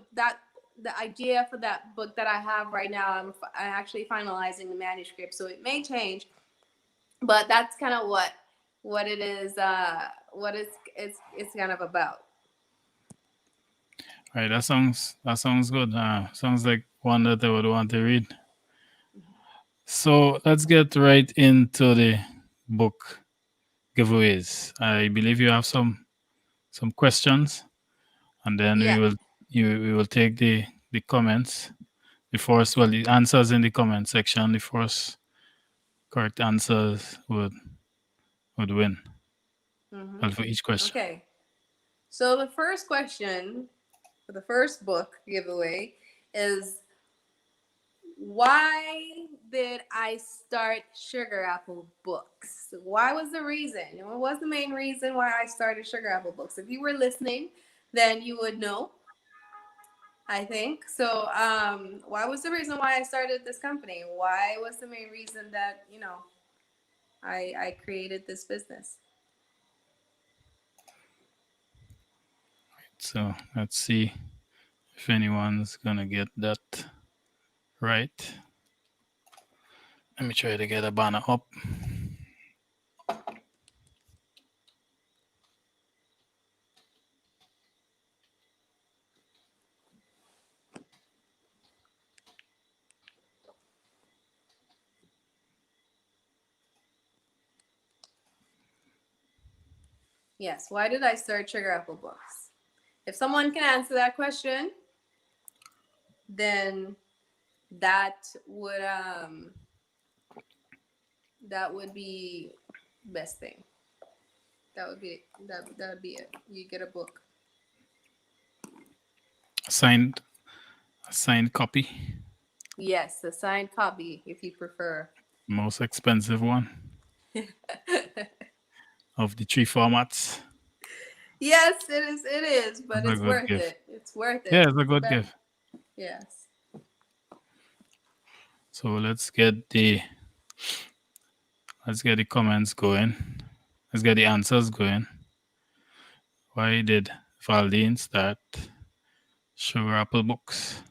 idea for that book that I have right now. I'm actually finalizing the manuscript, so it may change, but that's kind of what it is. What it's kind of about. right. That sounds good. Sounds like one that I would want to read. So let's get right into the book giveaways. I believe you have some questions, and then Yeah. we will take the comments. The first, well, the answers in the comment section. The first correct answers would win. Hmm. Well, for each question. Okay. So the first question for the first book giveaway is, why did I start Sugar Apple Books? Why was the reason? What was the main reason why I started Sugar Apple Books? If you were listening, then you would know, I think. So, why was the reason why I started this company? Why was the main reason that, I created this business? So let's see if anyone's gonna get that right. Let me try to get a banner up. Yes. Why did I start Sugar Apple Books? If someone can answer that question, then that would be best thing. That would be it. You get a book. Signed, a signed copy, Yes, a signed copy if you prefer. most expensive one of the three formats. Yes, it is. It is, but It's a it's good worth gift. it. It's worth it. Yeah, it's a good gift. Yes. So let's get the comments going. Let's get the answers going. Why did Valdene start Sugar Apple Books?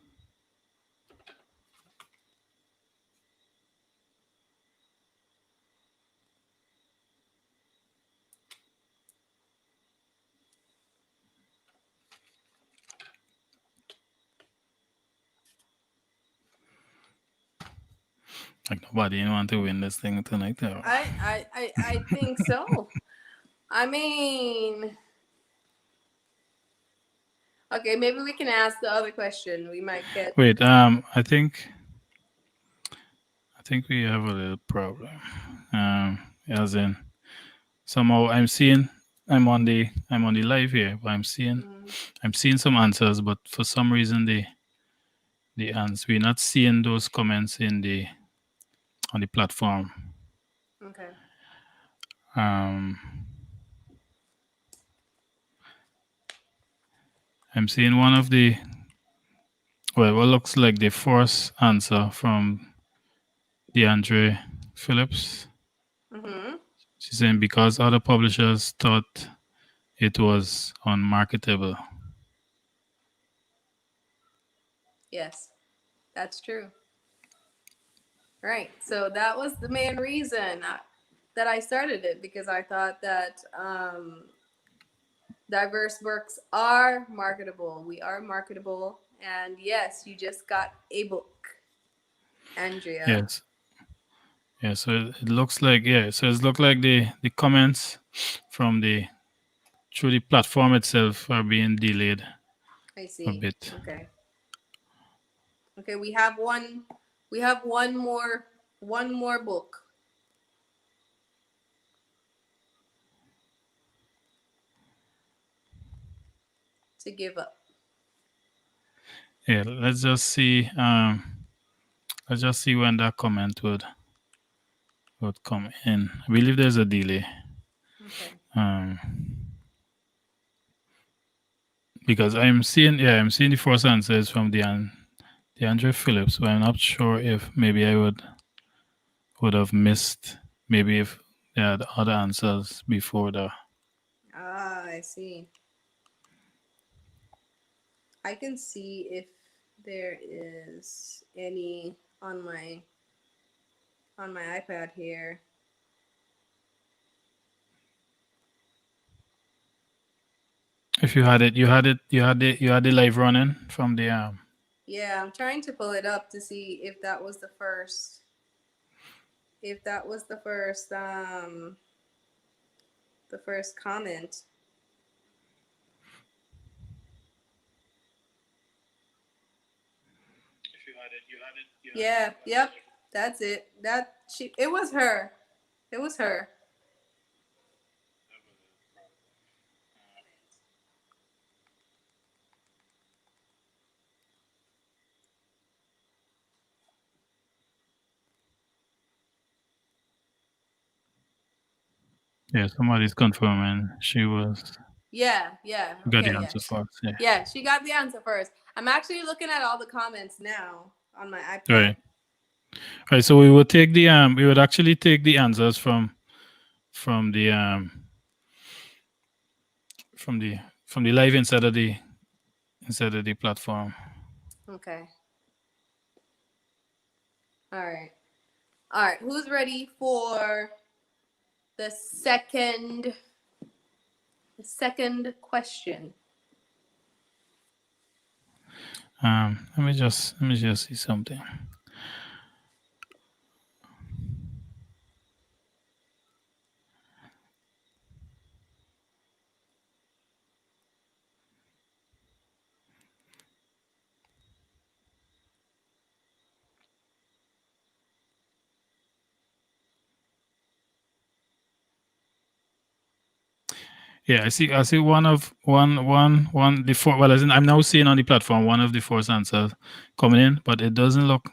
Like nobody want to win this thing tonight. Though. I think so. I mean, okay, maybe we can ask the other question. We might get. Wait, I think we have a little problem. As in, somehow I'm on the live here, but I'm seeing some answers, but for some reason the answers we're not seeing those comments on the platform. Okay. I'm seeing one of the what looks like the first answer from DeAndre Phillips. She's saying because other publishers thought it was unmarketable. Yes, that's true. Right. So that was the main reason that I started it, because I thought that diverse works are marketable. We are marketable. And yes, you just got a book, Andrea. Yes. Yeah, so it looks like so it looks like the comments from through the platform itself are being delayed. I see. A bit. Okay. Okay, we have one more book. To give up. Yeah, let's just see when that comment would come in. I believe there's a delay. Okay. Because I'm seeing the first answers from DeAndre Phillips, but I'm not sure if maybe I would have missed maybe if there had other answers before that. Ah, I see. I can see if there is any on my iPad here. If you had the live running from the Yeah, I'm trying to pull it up to see if that was the first. If that was the first comment. If you had it. Yeah, yep. That's it. It was her. It was her. Yeah, somebody's confirming she was. Yeah. Got Okay, the answer first. Yeah, she got the answer first. I'm actually looking at all the comments now on my iPad. Right. Right. So we would take we would actually take the answers from the from the live inside of the platform. Okay. All right. All right. Who's ready for the second question? Let me just see something. Yeah, I see one the four. Well, as in, I'm now seeing on the platform one of the four answers coming in, but it doesn't look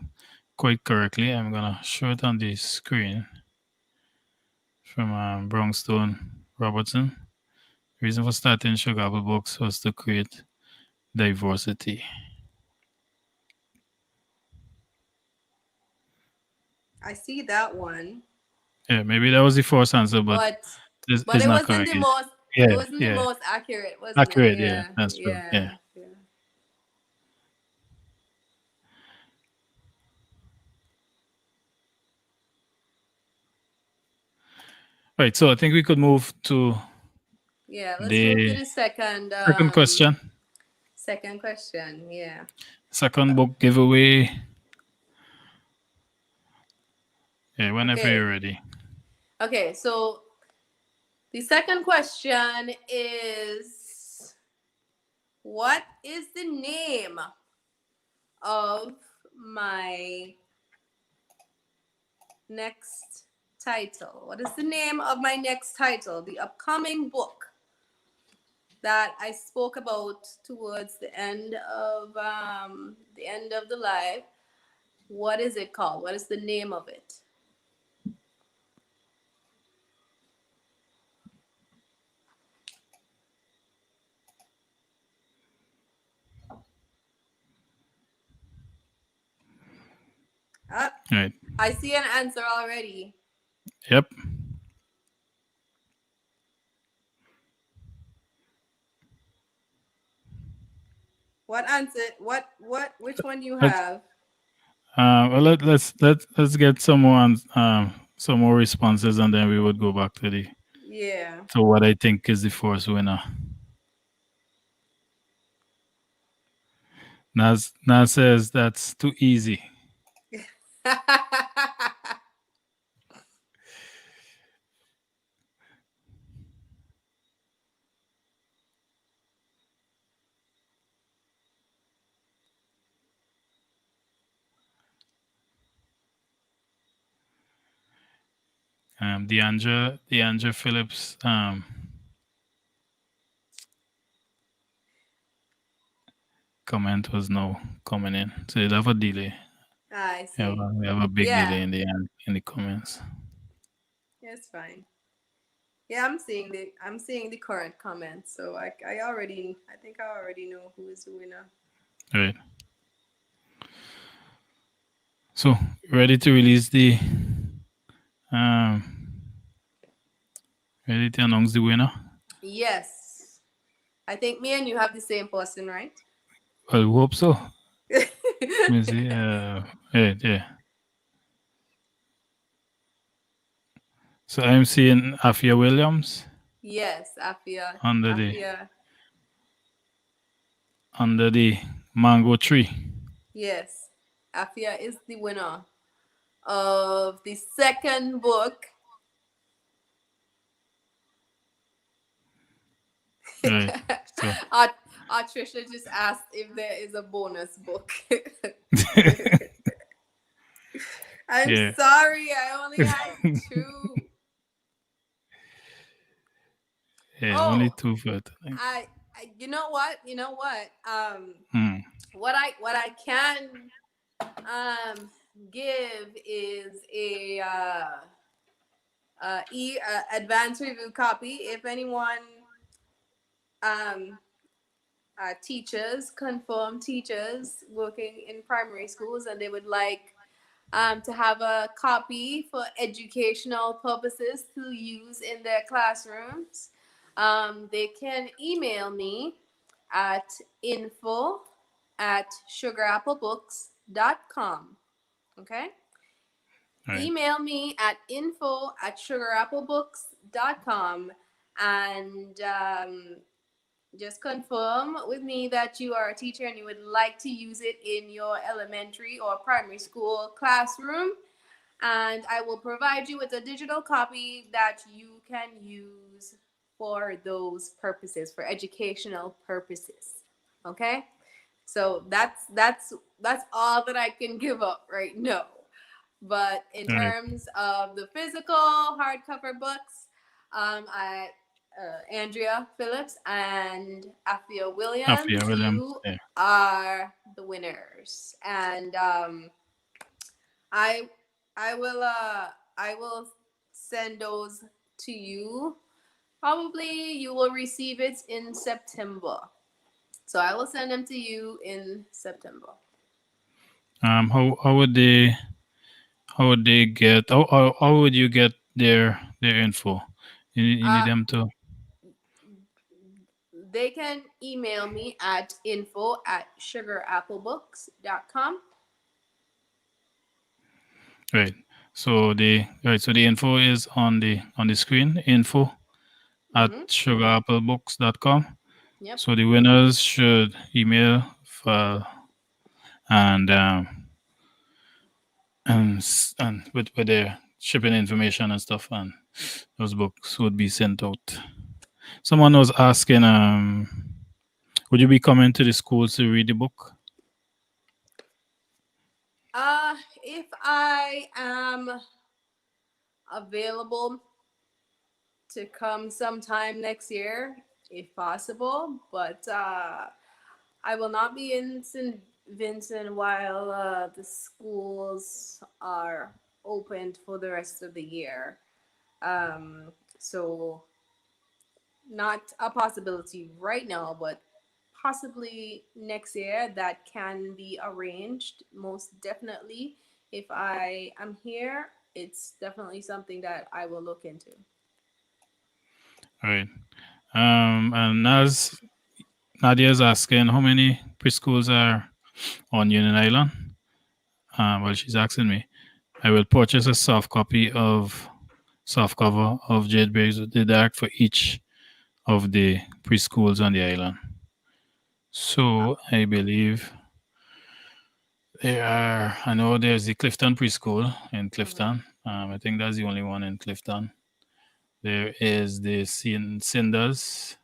quite correctly. I'm gonna show it on the screen from Brownstone Robertson. Reason for starting Sugar Apple Books was to create diversity. I see that one, Yeah, maybe that was the first answer, but but it's it not wasn't correct. the most. It Yeah, wasn't the yeah, most accurate, wasn't it? accurate. Yeah, Yeah. that's true. Yeah. Yeah. Yeah. Right. So I think we could move to Yeah. Let's move to the the second second question. second question. Yeah. Second book giveaway. Yeah, whenever Okay. you're ready. Okay. So the second question is, what is the name of my next title? What is the name of my next title? The upcoming book that I spoke about towards the end of the live. What is it called? What is the name of it? Right. I see an answer already. Yep. What answer? Which one you Let's have? well let's get some more responses, and then we would go back to the Yeah. to what I think is the first winner. Naz says that's too easy. Deandra Phillips comment was no coming in, so you'll have a delay. I Yeah, see. we have a big Yeah. delay in the comments. It's fine. Yeah, I'm seeing the current comments, so I think I already know who is the winner. Right. So ready to release the um ready to announce the winner? Yes. I think me and you have the same person, right? Well, we hope so. Let me see. Yeah. So I'm seeing Afia Williams Yes, Afia. under the Afia. under the mango tree. Yes. Afia is the winner of the second book. Right. So our, our Trisha just asked if there is a bonus book. I'm yeah. sorry, I only had two. Yeah, only Oh, two for tonight. you know what? You know what? Hmm. What I can give is a advanced review copy. If anyone um teachers, confirmed teachers working in primary schools, and they would like to have a copy for educational purposes to use in their classrooms. They can email me at info@sugarapplebooks.com. Okay? Right. Email me at info@sugarapplebooks.com and just confirm with me that you are a teacher and you would like to use it in your elementary or primary school classroom. And I will provide you with a digital copy that you can use for those purposes, for educational purposes. Okay? So that's all that I can give up right now. But in Right. terms of the physical hardcover books, I Andrea Phillips and Afia Afia Williams, Williams. you Yeah. are the winners, and I I will send those to you. Probably you will receive it in September. So I will send them to you in September. How would they get how would you get their info? You need Uh, them to. they can email me at info@sugarapplebooks.com. Right. So the info is on the screen. Info at Mm-hmm. sugarapplebooks.com. Yep. So the winners should email and with their shipping information and stuff, and those books would be sent out. Someone was asking, would you be coming to the schools to read the book? If I am available to come sometime next year, if possible, but I will not be in St. Vincent while the schools are opened for the rest of the year. So not a possibility right now, but possibly next year that can be arranged most definitely. If I am here, it's definitely something that I will look into. All right. And as Nadia's asking, how many preschools are on Union Island? Well, she's asking me. I will purchase a soft cover of Jade Braves the Dark for each of the preschools on the island. So I believe there are. I know there's the Clifton Preschool in Mm-hmm. Clifton. I think that's the only one in Clifton. There is the Cinders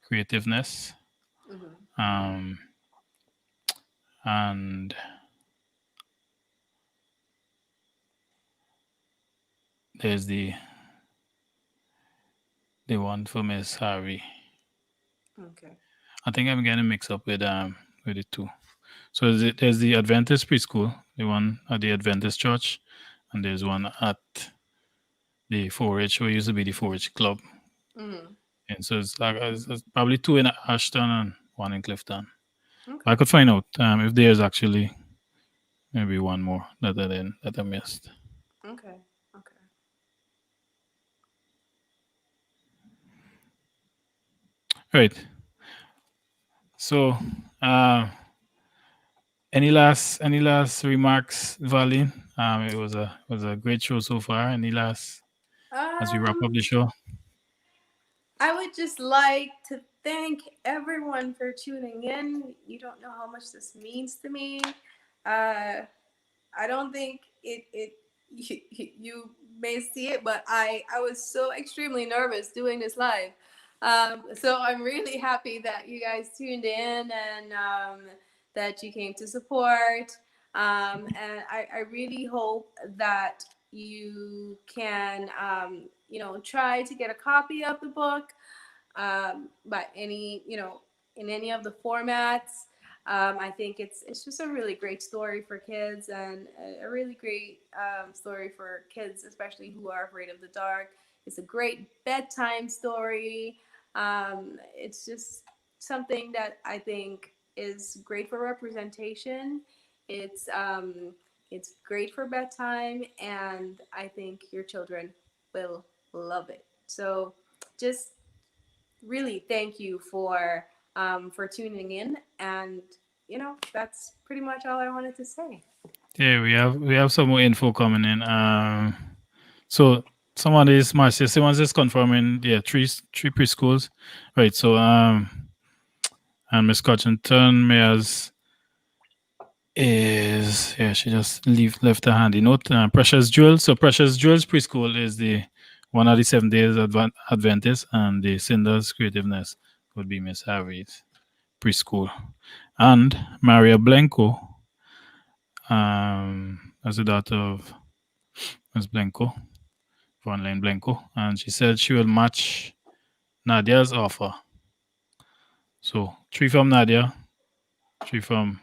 Creativeness, Mm-hmm. um, and there's the one for Miss Harvey. Okay. I think I'm getting mixed up with the two. So there's the Adventist preschool, the one at the Adventist church, and there's one at the 4-H, where used to be the 4-H club. Mm-hmm. And so it's probably two in Ashton and one in Clifton. I Okay. could find out if there's actually maybe one more that I missed. Okay. Okay. Right. So, uh, any last remarks, Valin? It was a great show so far. Any last as we wrap up Um, the show? I would just like to thank everyone for tuning in. You don't know how much this means to me. Uh, I don't think it you may see it, but I was so extremely nervous doing this live. So I'm really happy that you guys tuned in and that you came to support. And I really hope that you can try to get a copy of the book by any in any of the formats. I think it's just a really great story for kids and a really great story for kids, especially who are afraid of the dark. It's a great bedtime story. It's just something that I think is great for representation. It's um, it's great for bedtime, and I think your children will love it. So just really thank you for tuning in, and that's pretty much all I wanted to say. Yeah, we have some more info coming in. So someone is Marcia. Someone is confirming. Yeah, three preschools. Right. So and Miss Cotchington Mayers is, yeah, she just left a handy note. Precious Jewels. So Precious Jewels preschool is the one of the 7 days Adventist, and the Cinders Creativeness would be Miss Harry's preschool, and Maria Blanco, as the daughter of Miss Blanco, Von Lane Blanco, and she said she will match Nadia's offer. So three from Nadia, three from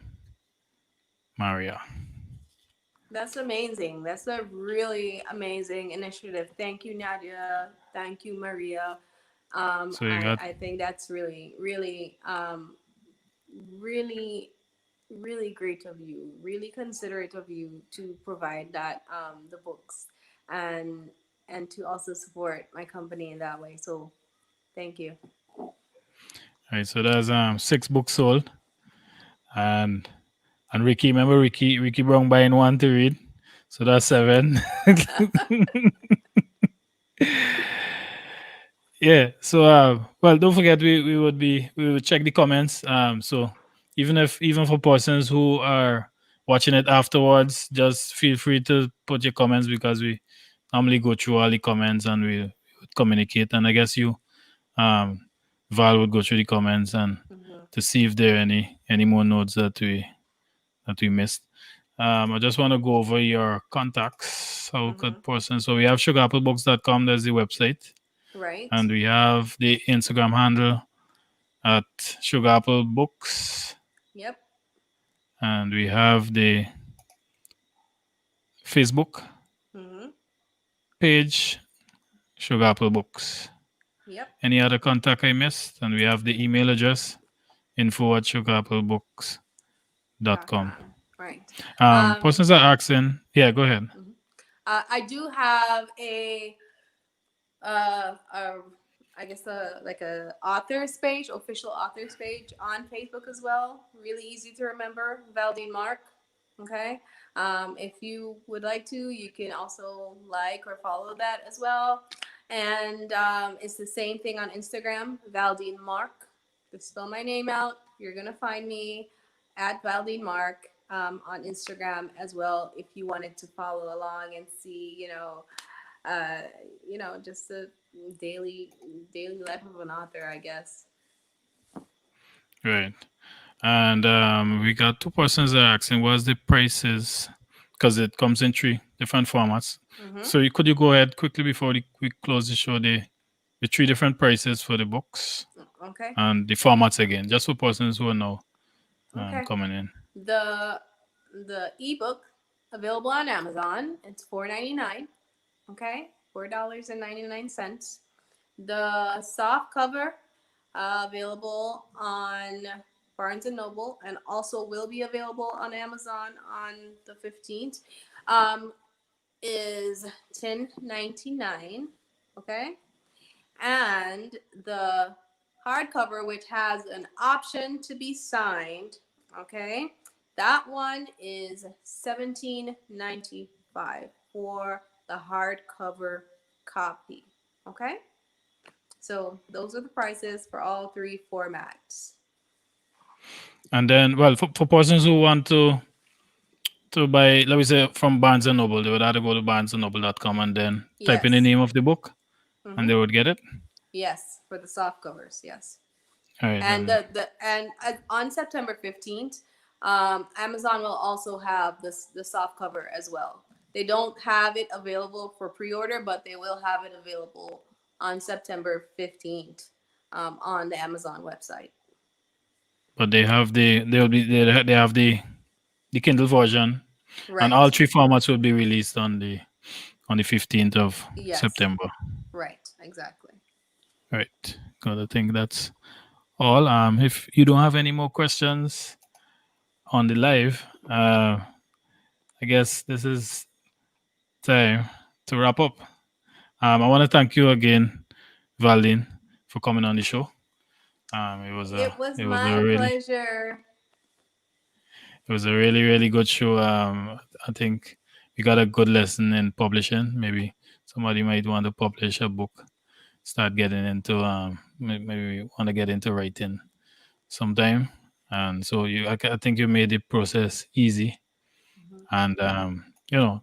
Maria. That's amazing. That's a really amazing initiative. Thank you, Nadia. Thank you, Maria. So you I got, I think that's really really really really great of you. Really considerate of you to provide that the books and to also support my company in that way. So thank you. right. So there's 6 books sold, and Ricky, remember Ricky Brown buying one to read. So that's 7. Yeah. So well, don't forget we would check the comments. So even for persons who are watching it afterwards, just feel free to put your comments, because we normally go through all the comments and we would communicate. And I guess you, um Val, would go through the comments and Mhm. to see if there are any more notes that we missed. I just want to go over your contacts. How Mhm. could person? So we have sugarapplebooks.com. There's the website, Right. and we have the Instagram handle at sugarapplebooks, Yep. and we have the Facebook Mhm. page, Sugar Apple Books. Yep. Any other contact I missed? And we have the email address, info@sugarapplebooks.com. Right. Persons are asking, yeah, go ahead. Mhm. I do have a I guess like a author's page, official author's page on Facebook as well. Really easy to remember, Valdene Mark. Okay. If you would like to, you can also like or follow that as well. And it's the same thing on Instagram, Valdene Mark. Just spell my name out. You're gonna find me at Valdene Mark on Instagram as well. If you wanted to follow along and see, uh, just the daily daily life of an author, I guess. Right. And we got 2 persons that are asking what's the prices, because it comes in 3 different formats. Mm-hmm. So could you go ahead quickly before we close the show, the 3 different prices for the books Okay. and the formats again, just for persons who are now Okay. coming in. The the ebook available on Amazon. It's $4.99. Okay, $4.99. The soft cover available on Barnes and Noble, and also will be available on Amazon on the 15th. Um, is $10.99. Okay, and the hardcover, which has an option to be signed. Okay, that one is $17.95 for the hardcover copy. Okay, so those are the prices for all 3 formats. And then, well, for persons who want to buy, let me say, from Barnes and Noble, they would have to go to barnesandnoble.com and then type in the Yes. name of the book, and Mm-hmm. they would get it. Yes, for the soft covers. Yes. All right. And on September 15th, Amazon will also have the soft cover as well. They don't have it available for pre-order, but they will have it available on September 15th on the Amazon website. But they have the Kindle version, and all Right. 3 formats will be released on the 15th of Yes. September. Right. Exactly. Right. Good. I think that's all. If you don't have any more questions on the live, I guess this is time to wrap up. I want to thank you again, Valdin, for coming on the show. It was it was a my really pleasure. really good show. I think we got a good lesson in publishing. Maybe somebody might want to publish a book, start getting into maybe want to get into writing sometime. And so I think you made the process easy. Mhm. And I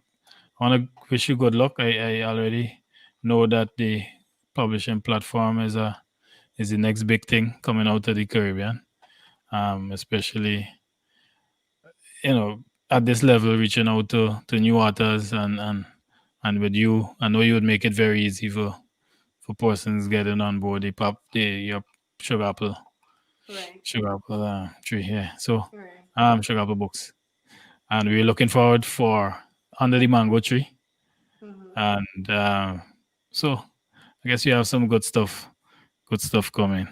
want to wish you good luck. I already know that the publishing platform is the next big thing coming out of the Caribbean. Especially at this level, reaching out to new authors and with you, I know you would make it very easy for persons getting on board your sugar apple Right. tree. Yeah. So Right. sugar apple books, and we're looking forward for under the mango tree. Hmm. And so I guess you have some good stuff coming.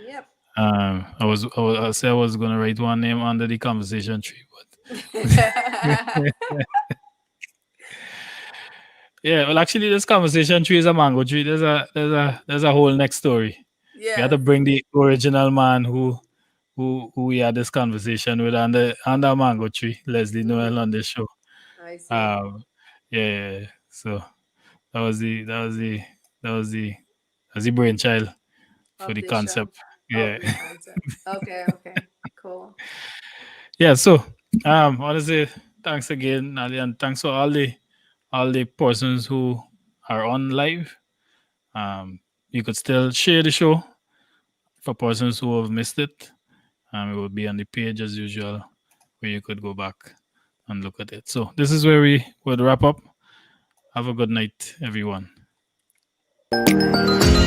Yep. I said I was gonna write one name under the conversation tree, but yeah. Well, actually, this conversation tree is a mango tree. There's a whole next story. We had Yes. to bring the original man who we had this conversation with under a mango tree, Leslie Noel, Hmm. on the show. I see. Um, yeah. So that was the that was the that was the that's the brainchild for Of the the show. concept. Of Yeah. the concept. Okay. Okay. Cool. Yeah. So I want to say thanks again, Ali, and thanks for all the persons who are on live. You could still share the show for persons who have missed it. It will be on the page as usual, where you could go back and look at it. So this is where we would wrap up. Have a good night, everyone. Bye.